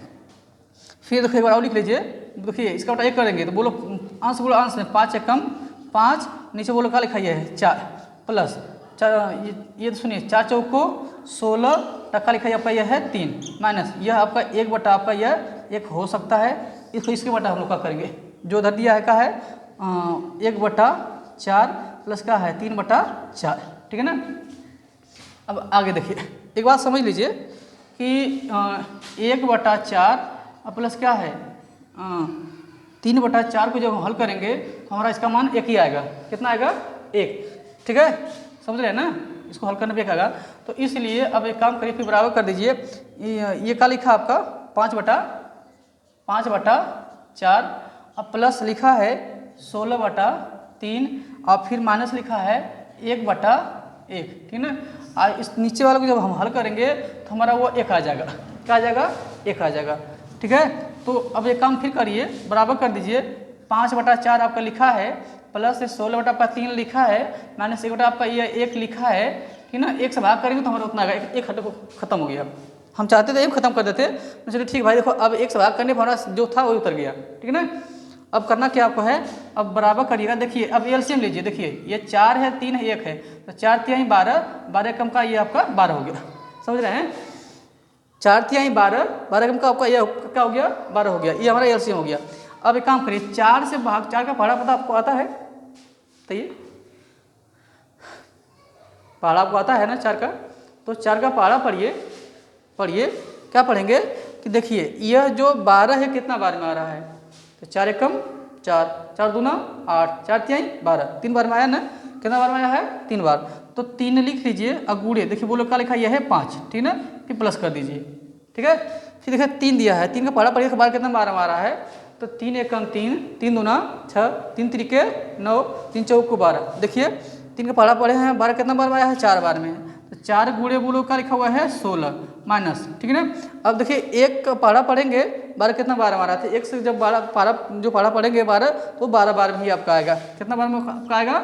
फिर देखो एक बार और लिख लीजिए। देखिए इसका बटा 1 करेंगे तो बोलो अंश, बोलो अंश में 5 एकम 5, नीचे बोलो क्या लिखा है? 4, प्लस 4, ये तो सुनिए 4 चौको 16 टक्का लिखा है आपका, यह है 3, माइनस यह आपका 1 बटा आपका यह 1 हो सकता है, इसको इसके बटा हम लोग क्या करेंगे? जो धर दिया है क्या है? 1/4 प्लस क्या है? 3/4। ठीक है ना, अब आगे देखिए एक बात समझ लीजिए कि 1/4 प्लस क्या है? 3/4 को जब हम हल करेंगे तो हमारा इसका मान 1 ही आएगा। कितना आएगा? 1। ठीक है, समझ रहे हैं ना, इसको हल करने पे 1 आएगा। तो इसलिए अब एक काम करिए, फिर बराबर कर दीजिए। ये क्या लिखा आपका? 5/4, अब प्लस लिखा है 16/3, और फिर माइनस लिखा है 1/1। ठीक है ना, और इस नीचे वाले को जब हम हल करेंगे तो हमारा वो 1 आ जाएगा। क्या आ जाएगा? 1 आ जाएगा। ठीक है, तो अब एक काम फिर करिए, बराबर कर दीजिए। 5/4 आपका लिखा है, प्लस 16/3 लिखा है, माइनस 1 आपका ये 1 लिखा है। ठीक ना, 1 से भाग करेंगे तो हमारा उतना आएगा, 1 खत्म हो गया। हम चाहते थे ये खत्म कर देते, चलिए ठीक भाई देखो अब एक से भाग करने पर हमारा जो था वही उतर गया, ठीक है ना। अब करना क्या आपको है, अब बराबर करिएगा। देखिए अब एलसीएम लीजिए, देखिए ये 4 है 3 है 1 है, तो 4 तिहाई 12, 12 कम का ये आपका 12 हो गया, समझ रहे हैं। 4 तिहाई 12, 12 कम का आपका ये क्या हो गया 12 हो गया, ये हमारा एलसीएम हो गया। अब एक काम करिए 4 से भाग 4 का पहाड़ा पता आपको आता है, तो ये पहाड़ा आपको आता है ना 4 का, तो 4 का पहाड़ा पढ़िए क्या पढ़ेंगे कि देखिए यह जो 12 है कितना बार में आ रहा है, तो 4 एकम 4, 4 दूना 8, 4 तिहाई 12, 3 बार में आया ना, कितना बार में आया है 3 बार, तो 3 लिख लीजिए अगूड़े, देखिए बोलो क्या लिखा यह है 5, ठीक है, फिर प्लस कर दीजिए, ठीक है। फिर देखिए 3 दिया है, 3 का पहाड़ा पढ़िए बार कितना बार में आ रहा है, तो 3 एकम 3, 3 दूना 6, 3 त्रिके 9, 3 चौक को 12, देखिए 3 का पहाड़ा पढ़े हैं 12 कितना बार में आया है 4 बार में, तो 4 गुणे बोलो क्या लिखा हुआ है 16 माइनस, ठीक है ना। अब देखिए 1 का पहाड़ा पढ़ेंगे 12 कितना बार में आ रहा था, 1 से जब 12 पहाड़ा पढ़ेंगे 12 तो 12 बार में ही आपका आएगा, कितना बार में आपका आएगा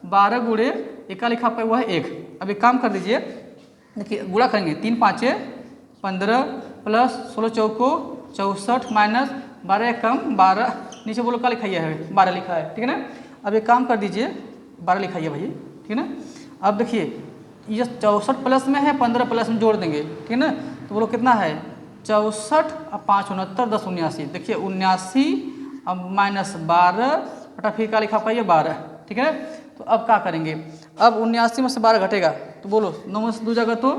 12 गुणे 1 का लिखा हुआ है 1। अब एक काम कर दीजिए, देखिए गुणा करेंगे 3 5 15 प्लस 16 चौको 64 माइनस 12 एकम 12, नीचे बोलो क्या लिखा है 12 लिखा है, ठीक है ना। अब एक काम कर दीजिए 12 लिखाइए भाई, ठीक है ना। अब देखिए ये 64 प्लस में है 15 प्लस में जोड़ देंगे, ठीक है ना, तो बोलो कितना है 64 और 5 69 10 79, देखिए 79 अब माइनस 12 बटा फिर क्या लिखा पाइए 12, ठीक है। तो अब क्या करेंगे, अब 79 में से 12 घटेगा तो बोलो 9 में से 2 जगह तो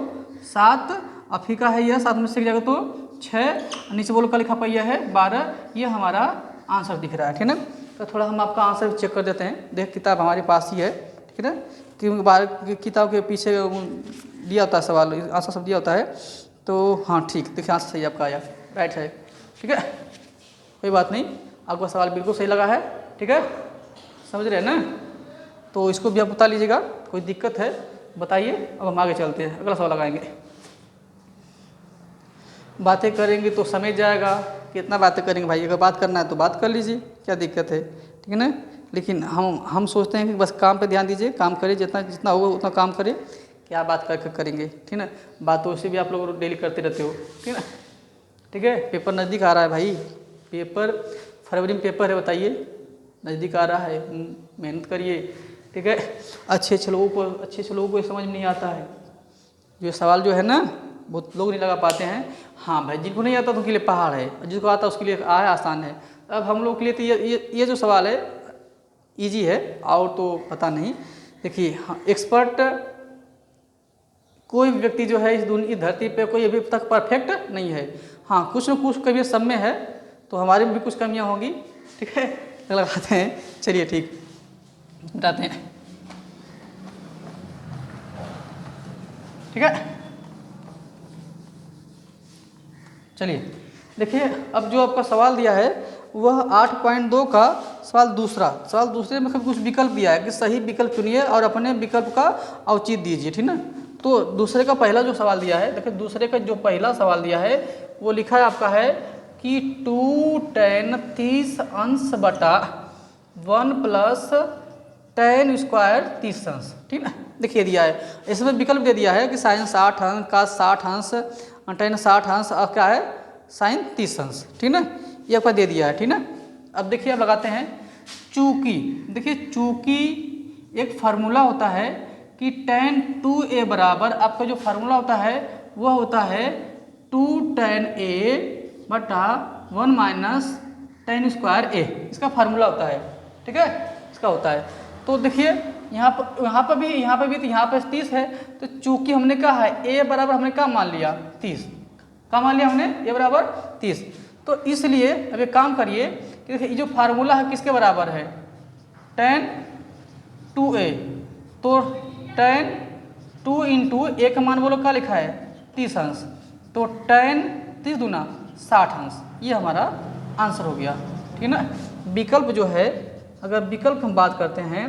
7, और फिर का है यह 7 में से 1 जगह तो 6, नीचे बोलो क्या लिखा पाइए है 12, ये हमारा आंसर दिख रहा है, ठीक है ना। तो थोड़ा हम आपका आंसर चेक कर देते हैं, देख किताब हमारे पास ही है, ठीक है ना, क्योंकि किताब के पीछे दिया होता है सवाल, आंसर सब दिया होता है, तो हाँ ठीक देखिए आंसर सही आपका आया, राइट है, ठीक है, कोई बात नहीं, आपका सवाल बिल्कुल सही लगा है, ठीक है, समझ रहे हैं ना। तो इसको भी आप बता लीजिएगा, कोई दिक्कत है बताइए। अब हम आगे चलते हैं, अगला सवाल लगाएंगे। बातें करेंगे तो समझ जाएगा, कितना बातें करेंगे भाई, अगर बात करना है तो बात कर लीजिए, क्या दिक्कत है, ठीक है ना। लेकिन हम सोचते हैं कि बस काम पे ध्यान दीजिए, काम करिए, जितना होगा उतना काम करिए, क्या बात करके करेंगे, ठीक है ना। बातों से भी आप लोग डेली करते रहते हो, ठीक है ना, ठीक है। पेपर नज़दीक आ रहा है भाई, पेपर फरवरी में पेपर है, बताइए नज़दीक आ रहा है, मेहनत करिए, ठीक है। अच्छे लोगों को समझ में नहीं आता है, ये सवाल जो है ना बहुत लोग नहीं लगा पाते हैं। हाँ भाई जिनको नहीं आता तो उनके लिए पहाड़ है, और जिसको आता है उसके लिए आसान है। अब हम लोग के लिए तो ये जो सवाल है इजी है, और तो पता नहीं। देखिए हाँ, एक्सपर्ट कोई व्यक्ति जो है इस दुनिया धरती पे कोई अभी तक परफेक्ट नहीं है। हाँ कुछ न कुछ कभी सब में है, तो हमारी भी कुछ कमियां होंगी, ठीक है, लगाते हैं। चलिए ठीक बताते हैं, ठीक है। चलिए देखिए अब जो आपका सवाल दिया है वह 8.2 का सवाल दूसरे में कुछ विकल्प दिया है कि सही विकल्प चुनिए और अपने विकल्प का औचित्य दीजिए, ठीक ना। तो दूसरे का पहला जो सवाल दिया है, देखिए दूसरे का जो पहला सवाल दिया है वो लिखा है आपका है कि 2 tan 30 अंश बटा 1 प्लस tan स्क्वायर 30 अंश, ठीक ना। देखिए दिया है, इसमें विकल्प दे दिया है कि साइन 60 अंश का 60 अंश tan 60 अंश और क्या है साइन 30 अंश, ठीक ना, ये आपका दे दिया है, ठीक ना। अब देखिए अब लगाते हैं चूंकि, देखिए चूंकि एक फार्मूला होता है कि tan 2a बराबर आपका जो फार्मूला होता है वह होता है 2 tan a बटा 1 माइनस tan स्क्वायर a, इसका फार्मूला होता है, ठीक है, इसका होता है। तो देखिए यहाँ पर भी तो यहाँ पे 30 है, तो चूंकि हमने कहा है a बराबर हमने क्या मान लिया 30, क्या मान लिया हमने a बराबर 30, तो इसलिए अब एक काम करिए कि देखिए ये जो फार्मूला है किसके बराबर है tan 2a, तो tan 2 इंटू ए का मान बोलो क्या लिखा है 30 अंश, तो tan 30 दूना 60 अंश, ये हमारा आंसर हो गया, ठीक है ना। विकल्प जो है, अगर विकल्प हम बात करते हैं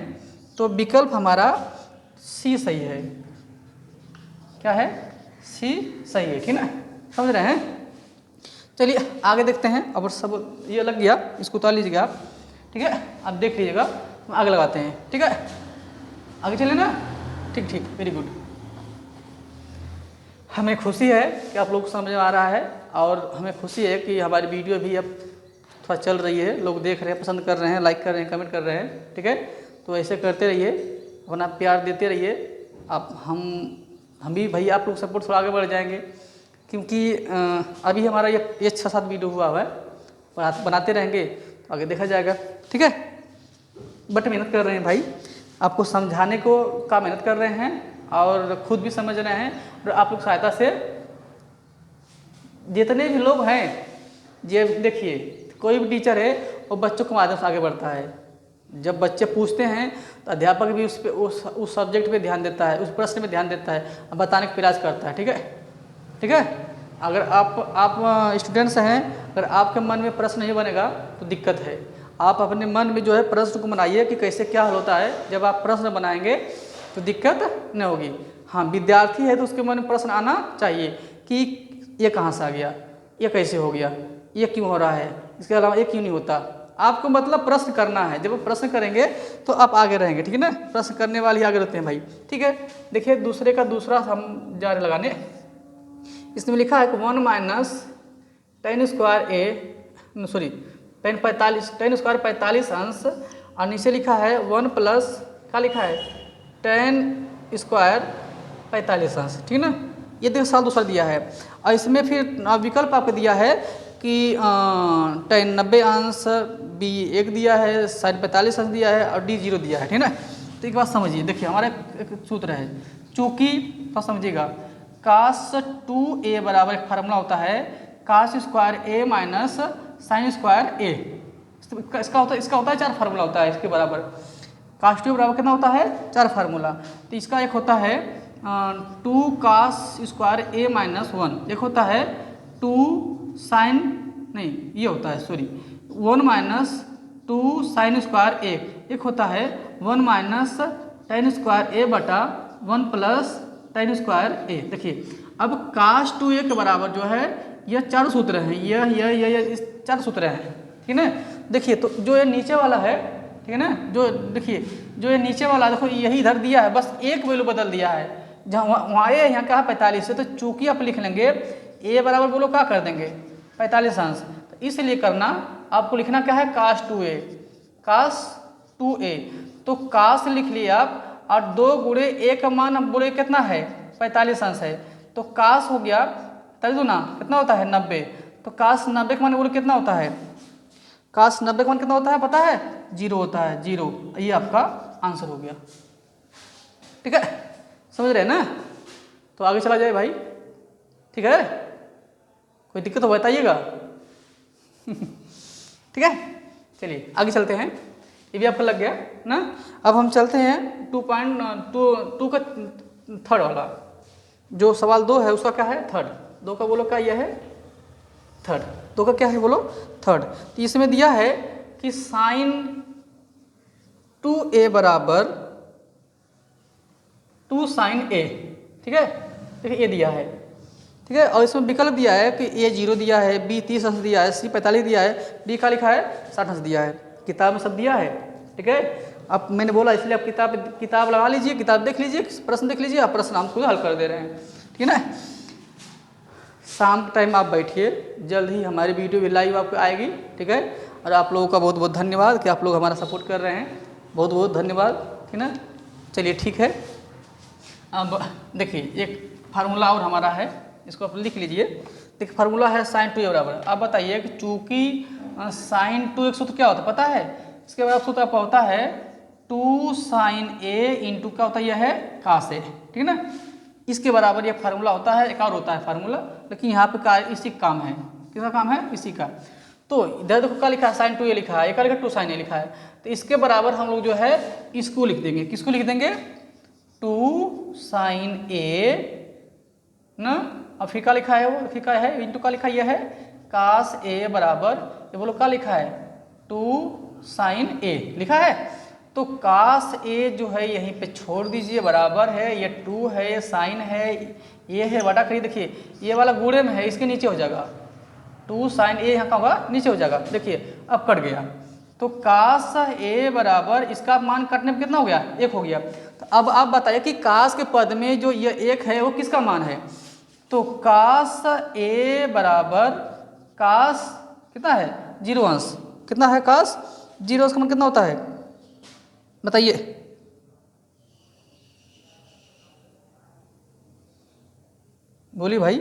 तो विकल्प हमारा सी सही है, क्या है सी सही है, ठीक है ना, समझ रहे हैं। चलिए आगे देखते हैं, अब सब ये लग गया, इसको उतार लीजिएगा आप, ठीक है, आप देख लीजिएगा, आगे लगाते हैं, ठीक है, आगे चले ना, ठीक वेरी गुड। हमें खुशी है कि आप लोग को समझ में आ रहा है, और हमें खुशी है कि हमारी वीडियो भी अब थोड़ा चल रही है, लोग देख रहे हैं, पसंद कर रहे हैं, लाइक कर रहे हैं, कमेंट कर रहे हैं। ठीक है, तो ऐसे करते रहिए, अपना प्यार देते रहिए। आप हम भी भाई आप लोग सपोर्ट थोड़ा आगे बढ़ जाएंगे, क्योंकि अभी हमारा ये 6-7 वीडियो हुआ है, बनाते रहेंगे तो आगे देखा जाएगा। ठीक है, बट मेहनत कर रहे हैं भाई, आपको समझाने को का मेहनत कर रहे हैं और खुद भी समझ रहे हैं, और आप लोग सहायता से जितने भी लोग हैं, ये देखिए कोई भी टीचर है वो बच्चों के माध्यम से आगे बढ़ता है। जब बच्चे पूछते हैं तो अध्यापक भी उस पे उस सब्जेक्ट पे ध्यान देता है, उस प्रश्न पे ध्यान देता है, बताने का प्रयास करता है। ठीक है, ठीक है। अगर आप स्टूडेंट्स हैं, अगर आपके मन में प्रश्न नहीं बनेगा तो दिक्कत है। आप अपने मन में जो है प्रश्न को बनाइए कि कैसे क्या हल होता है। जब आप प्रश्न बनाएंगे तो दिक्कत नहीं होगी। हाँ, विद्यार्थी है तो उसके मन में प्रश्न आना चाहिए कि ये कहाँ से आ गया, ये कैसे हो गया, ये क्यों हो रहा है, इसके अलावा ये क्यों नहीं होता। आपको मतलब प्रश्न करना है। जब आप प्रश्न करेंगे तो आप आगे रहेंगे। ठीक है ना, प्रश्न करने वाले ही आगे रहते हैं भाई। ठीक है, देखिए दूसरे का दूसरा हम जा रहे लगाने। इसमें लिखा है कि 1 minus ten square ten square 45 अंश, और नीचे लिखा है 1 प्लस क्या लिखा है, टेन स्क्वायर 45 अंश। ठीक है ना, ये देखो साल दूसरा दिया है, और इसमें फिर विकल्प आपको दिया है कि टेन 90 अंश, बी 1 दिया है, साइन 45 अंश दिया है, और डी 0 दिया है। ठीक है ना, तो एक बात समझिए, देखिए हमारा एक सूत्र है, चूँकि तो समझिएगा कास 2a बराबर एक फार्मूला होता है cos square a minus sine square a। इसका होता है 4 फार्मूला होता है इसके बराबर। कास 2 बराबर कितना होता है, 4 फार्मूला। तो इसका एक होता है 2 कास स्क्वायर a माइनस 1, एक होता है 2 साइन, नहीं ये होता है sorry 1 minus 2 sign square a, एक होता है 1 माइनस टेन स्क्वायर a बटा 1 प्लस टेन स्क्वायर a। देखिए अब कास 2a के बराबर जो है यह 4 सूत्र हैं, यह इस 4 सूत्र हैं। ठीक है ना, देखिए तो जो ये नीचे वाला है, ठीक है ना, जो देखिए जो ये नीचे वाला देखो यही इधर दिया है, बस एक वैल्यू बदल दिया है, जहाँ वहाँ ए यहाँ कहा 45 है, तो चूँकि आप लिख लेंगे a बराबर बोलो क्या कर देंगे 45 अंश, तो इसलिए करना आपको लिखना क्या है कास 2a। तो कास लिख लिया आप, और 2 गुणे a का मान अब बोले कितना है 45 अंश है, तो कास हो गया 45 ना कितना होता है 90, तो कास 90 का मान बोले कितना होता है, कास 90 का मान कितना होता है पता है 0 होता है, 0। ये आपका आंसर हो गया। ठीक है, समझ रहे हैं ना, तो आगे चला जाए भाई। ठीक है, कोई दिक्कत हो बताइएगा। ठीक है, चलिए आगे चलते हैं, ये भी आपका लग गया ना। अब हम चलते हैं 2.2 का थर्ड वाला, जो सवाल 2 है उसका क्या है थर्ड, 2 का बोलो क्या यह है थर्ड, 2 का क्या है बोलो थर्ड। तो इसमें दिया है कि साइन 2a बराबर 2 साइन a। ठीक है, देखिए ये दिया है, ठीक है, और इसमें विकल्प दिया है कि a 0 दिया है, b 30 अंश दिया है, c 45 दिया है, d का लिखा है 60 अंश दिया है। किताब में सब दिया है। ठीक है, अब मैंने बोला इसलिए आप किताब लगा लीजिए, किताब देख लीजिए, प्रश्न देख लीजिए, आप प्रश्न हम खुद हल कर दे रहे हैं। ठीक है ना, शाम के टाइम आप बैठिए, जल्द ही हमारी वीडियो भी लाइव आपको आएगी। ठीक है, और आप लोगों का बहुत बहुत धन्यवाद कि आप लोग हमारा सपोर्ट कर रहे हैं, बहुत बहुत धन्यवाद। ठीक है ना, चलिए ठीक है। अब देखिए एक फार्मूला और हमारा है, इसको आप लिख लीजिए। देखिए फार्मूला है साइन 2a बराबर, आप बताइए कि चूँकि साइन 2 एक सूत्र क्या होता है पता है, इसके बराबर सूत्र आपका होता है 2 साइन a इंटू क्या होता है यह है कास a। ठीक है ना, इसके बराबर ये फार्मूला होता है, एक और होता है फार्मूला, लेकिन यहाँ पे इसी का काम है, किसका काम है इसी का। तो इधर देखो क्या लिखा है साइन 2a लिखा है, एक लिखा 2 साइन a लिखा है, तो इसके बराबर हम लोग जो है इसको लिख देंगे, किसको लिख देंगे 2 साइन a ना, अब फिर क्या लिखा है वो, फिर क्या है इंटू का लिखा यह है कास a बराबर ये बोलो क्या लिखा है 2 साइन a लिखा है। तो कास a जो है यहीं पे छोड़ दीजिए, बराबर है ये 2 है, ये साइन है, ये है बटा करिए, देखिए ये वाला गुणे में है, इसके नीचे हो जाएगा 2 साइन a, यहाँ का होगा नीचे हो जाएगा, देखिए अब कट गया। तो कास a बराबर इसका मान कटने में कितना हो गया 1 हो गया। तो अब आप बताइए कि कास के पद में जो ये 1 है वो किसका मान है, तो कास ए बराबर कास कितना है 0 अंश, कितना है कास 0 अंश का मान कितना होता है बताइए। बोलिए भाई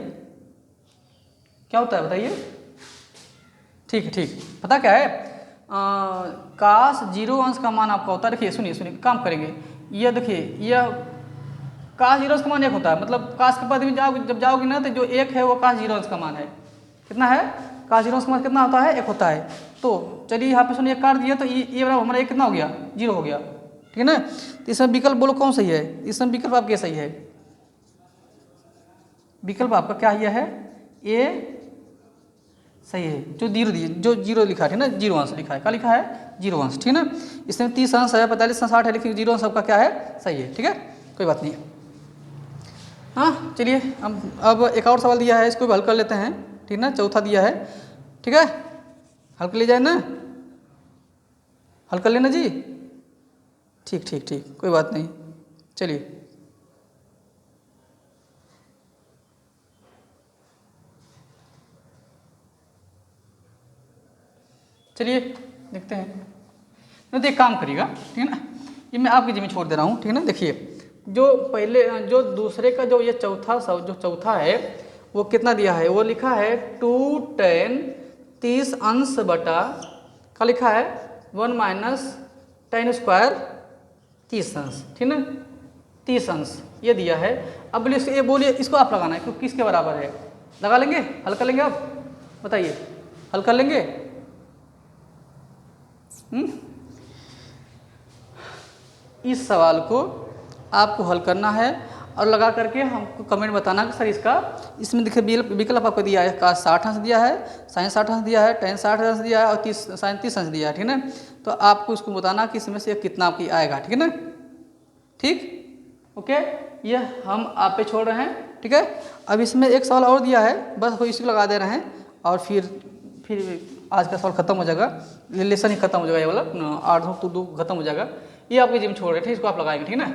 क्या होता है बताइए। ठीक है ठीक, पता क्या है कास 0 अंश का मान आपका होता है, देखिए सुनिए सुनिए काम करेंगे, यह देखिए यह कास 0 अंश का मान 1 होता है, मतलब कास के पद में जब जाओगे ना तो जो 1 है वो कास 0 अंश का मान है, कितना है कास 0 अंश का मान कितना होता है 1 होता है। तो चलिए यहाँ पे सुनिए काट दिया तो ये बराबर हमारा 1 कितना हो गया 0 हो गया, ठीक है ना। तो इसमें विकल्प बोलो कौन सही है, इसमें विकल्प आपके सही है, विकल्प आपका क्या यह है ए सही है, जो जीरो लिखा है ना 0 अंश लिखा है, क्या लिखा है 0 अंश, ठीक है ना। इसमें 30 अंश है 45 अंश 60 है, लेकिन 0 अंश सबका क्या है सही है, ठीक है कोई बात नहीं है। हाँ चलिए अब एक और सवाल दिया है, इसको भी हल कर लेते हैं, ठीक ना, चौथा दिया है, ठीक है हल कर ले जाए ना, हल कर लेना जी, ठीक ठीक ठीक कोई बात नहीं। चलिए चलिए देखते हैं, तो एक काम करिएगा, ठीक है ना, ये मैं आपकी जिम्मे छोड़ दे रहा हूँ, ठीक है ना। देखिए जो पहले जो दूसरे का जो ये चौथा जो चौथा है वो कितना दिया है, वो लिखा है 2 tan 30 अंश बटा क्या लिखा है 1 माइनस tan स्क्वायर 30 अंश, ठीक ना 30 अंश ये दिया है। अब बोलिए ये बोलिए इसको आप लगाना है क्योंकि किसके बराबर है, लगा लेंगे हल कर लेंगे, आप बताइए हल कर लेंगे। इस सवाल को आपको हल करना है और लगा करके हमको कमेंट बताना कि सर इसका इसमें देखिए विकल्प आपको दिया है, का 60 अंश दिया है, साइन 60 अंश दिया है, tan 60 अंश दिया है और 30 साइन 30 अंश दिया है, ठीक है ना। तो आपको इसको बताना कि इसमें से कितना आपकी आएगा, ठीक है ना, ठीक ओके, ये हम आप पे छोड़ रहे हैं, ठीक है। अब इसमें एक सवाल और दिया है, बस वो इसको लगा दे रहे हैं और फिर आज का सवाल खत्म हो जाएगा, लेसन ही खत्म हो जाएगा, ये वाला 8 to 2 खत्म हो जाएगा, ये आपके जिम छोड़ रहे थे, इसको आप लगाएंगे, ठीक है ना।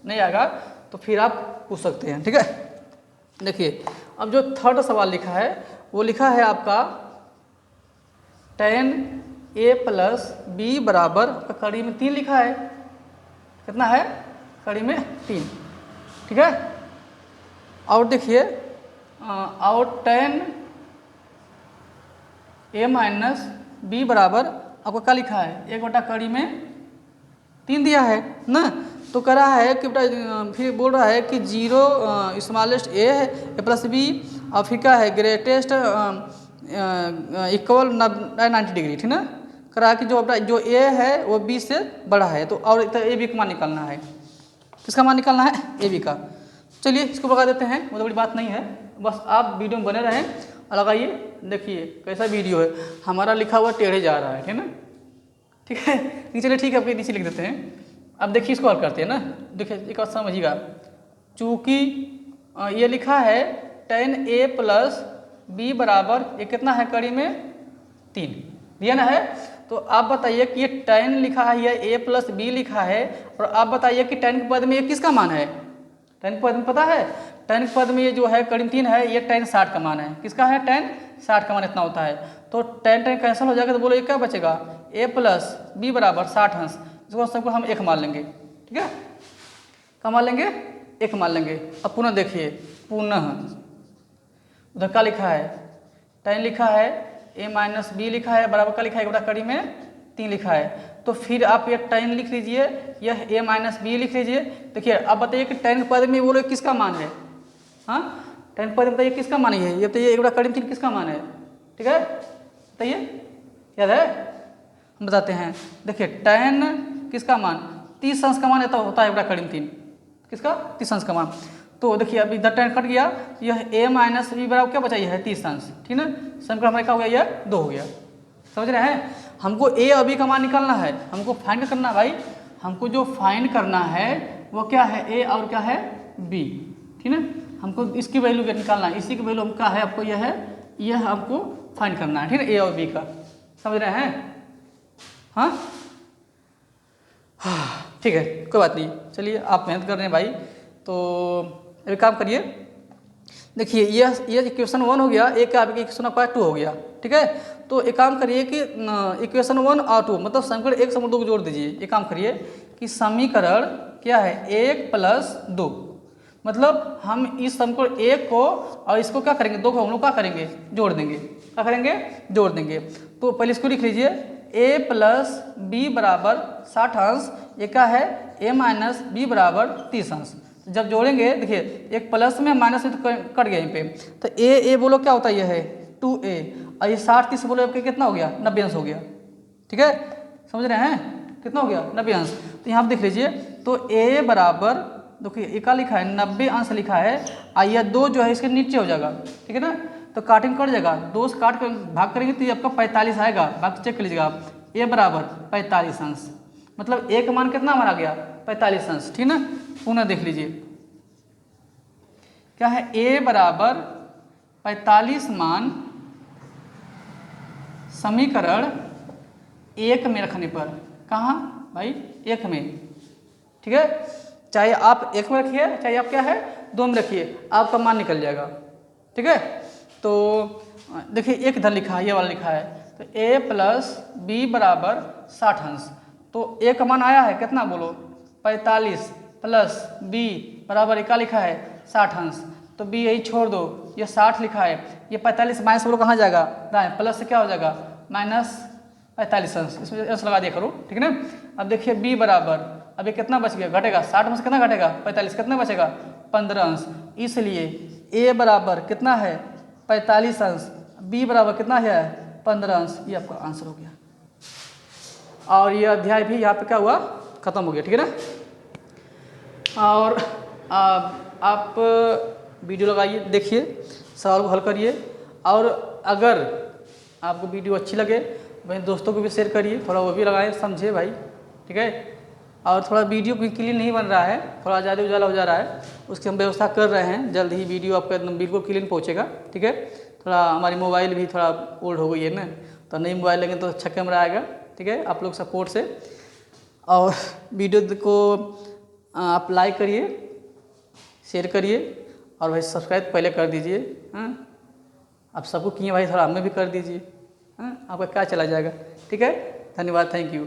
नहीं आएगा तो फिर आप पूछ सकते हैं, ठीक है। देखिए अब जो थर्ड सवाल लिखा है वो लिखा है आपका tan a प्लस बी बराबर कड़ी में 3 लिखा है, कितना है कड़ी में 3, ठीक है। और देखिए और tan a माइनस बी बराबर आपको क्या लिखा है 1 बटा कड़ी में 3 दिया है ना। तो कह रहा है कि बेटा फिर बोल रहा है कि 0 स्मॉलेस्ट ए है ए प्लस बी और फिर क्या है ग्रेटेस्ट इक्वल 90 डिग्री, ठीक ना। कह रहा है कि जो ए है वो बी से बड़ा है, तो और ए बी का मान निकालना है, किसका मान निकालना है ए बी का। चलिए इसको लगा देते हैं, वो तो बड़ी बात नहीं है, बस आप वीडियो में बने रहें और लगाइए। देखिए कैसा वीडियो है, हमारा लिखा हुआ टेढ़े जा रहा है, ठीक ना, ठीक है। चलिए ठीक है, आपके नीचे लिख देते हैं। अब देखिए इसको हल करते हैं ना, देखिए एक बात समझिएगा, चूँकि ये लिखा है tan a प्लस बी बराबर ये कितना है कड़ी में 3 दिया ना है। तो आप बताइए कि ये tan लिखा है या a प्लस बी लिखा है, और आप बताइए कि tan के पद में ये किसका मान है, tan के पद में पता है, tan के पद में ये जो है कड़ी में 3 है, ये tan 60 का मान है, किसका है tan 60 का मान इतना होता है। तो tan कैंसिल हो जाएगा, तो बोलो ये क्या बचेगा a प्लस बी बराबर 60 अंश, इसको सबको हम 1 मान लेंगे, ठीक है, क्या मान लेंगे 1 मान लेंगे। अब पुनः देखिए पुनः उधर क्या लिखा है tan लिखा है a माइनस बी लिखा है बराबर का लिखा है 1 बटा कड़ी में 3 लिखा है, तो फिर आप ये tan लिख लीजिए, यह a माइनस बी लिख लीजिए। देखिए अब बताइए कि tan पद में बोलो किसका मान है, हाँ tan पद में बताइए किसका मान है, ये बताइए 1 बटा कड़ी में 3 किसका मान है, ठीक है बताइए याद है, हम बताते हैं। देखिए tan किसका मान 30 अंश का मान होता है 1 बटा कड़ी में 3, किसका 30 अंश का मान। तो देखिए अब इधर tan कट गया, यह a माइनस बी बराबर क्या बचा, यह है 30 अंश, ठीक ना, समीकरण हमारे क्या हो गया, यह 2 हो गया, समझ रहे हैं। हमको a और b का मान निकालना है, हमको फाइंड करना है भाई, हमको जो फाइंड करना है वो क्या है a और क्या है b, ठीक ना। हमको इसकी वैल्यू निकालना है, इसी की वैल्यू हम क्या है आपको यह है, यह हमको फाइंड करना है, ठीक है, a और b का, समझ रहे हैं। हाँ ठीक है कोई बात नहीं, चलिए आप मेहनत कर रहे हैं भाई, तो एक काम करिए देखिए ये इक्वेशन 1 हो गया, एक आपके इक्वेशन आपका 2 हो गया, ठीक है। तो एक काम करिए कि इक्वेशन 1 और 2 मतलब समीकरण 1 समीकरण 2 को जोड़ दीजिए। एक काम करिए कि समीकरण क्या है 1 + 2, मतलब हम इस समीकरण 1 को और इसको क्या करेंगे, 2 को हम लोग क्या करेंगे, जोड़ देंगे। क्या करेंगे, जोड़ देंगे। तो पहले इसको लिख लीजिए a + b = 60 अंश, ये क्या है a - b = 30 अंश। जब जोड़ेंगे देखिए एक प्लस में माइनस में तो कट गया यहीं पे, तो ए बोलो क्या होता है, ये है 2a और ये 60 30 बोलो आपके कितना हो गया, 90 अंश हो गया, ठीक है। समझ रहे हैं कितना हो गया, 90 अंश। तो यहाँ पर देख लीजिए तो a बराबर देखिए ये क्या लिखा है 90 अंश लिखा है, आइए 2 जो है इसके नीचे हो जाएगा, ठीक है ना। तो काटिंग कट जाएगा, 2 से काट कर भाग करेंगे तो ये आपका 45 आएगा, बाकी चेक कर लीजिएगा आप, a बराबर 45 अंश, मतलब a का मान कितना हमारा आ गया 45 अंश, ठीक ना। पुनः देख लीजिए क्या है a बराबर 45 मान समीकरण 1 में रखने पर, कहाँ भाई 1 में, ठीक है। चाहे आप 1 में रखिए चाहे आप क्या है 2 में रखिए, आपका मान निकल जाएगा, ठीक है। तो देखिए एक इधर लिखा है, ये वाला लिखा है, तो a + b = 60 अंश, तो a का मान आया है कितना बोलो 45 + b बराबर क्या लिखा है 60 अंश, तो b यही छोड़ दो, ये 60 लिखा है, ये 45 माइनस बोलो कहाँ जाएगा दाएं, प्लस से क्या हो जाएगा -45 अंश, इसमें अंश लगा दिया करो, ठीक है ना। अब देखिए b बराबर, अब ये कितना बच गया, घटेगा 60 में से कितना घटेगा 45, कितना बचेगा 15 अंश, इसलिए a बराबर कितना है 45 अंश, b बराबर कितना है 15 अंश, ये आपका आंसर हो गया। और ये अध्याय भी यहाँ पे क्या हुआ खत्म हो गया, ठीक है ना। और आप वीडियो लगाइए, देखिए, सवाल को हल करिए, और अगर आपको वीडियो अच्छी लगे वहीं दोस्तों को भी शेयर करिए, थोड़ा वो भी लगाएं, समझे भाई, ठीक है। और थोड़ा वीडियो भी क्लीन नहीं बन रहा है, थोड़ा ज़्यादा उजाला हो जा रहा है, उसकी हम व्यवस्था कर रहे हैं, जल्द ही वीडियो आपका एकदम बिल्कुल क्लीन पहुँचेगा, ठीक है। थोड़ा हमारी मोबाइल भी थोड़ा ओल्ड हो गई है ना, तो नई मोबाइल लेंगे तो अच्छा कैमरा आएगा, ठीक है, आप लोग सपोर्ट से। और वीडियो को आप लाइक करिए, शेयर करिए, और भाई सब्सक्राइब पहले कर दीजिए, हाँ आप सबको किए भाई, थोड़ा हमें भी कर दीजिए, हाँ आपका क्या चला जाएगा, ठीक है। धन्यवाद, थैंक यू।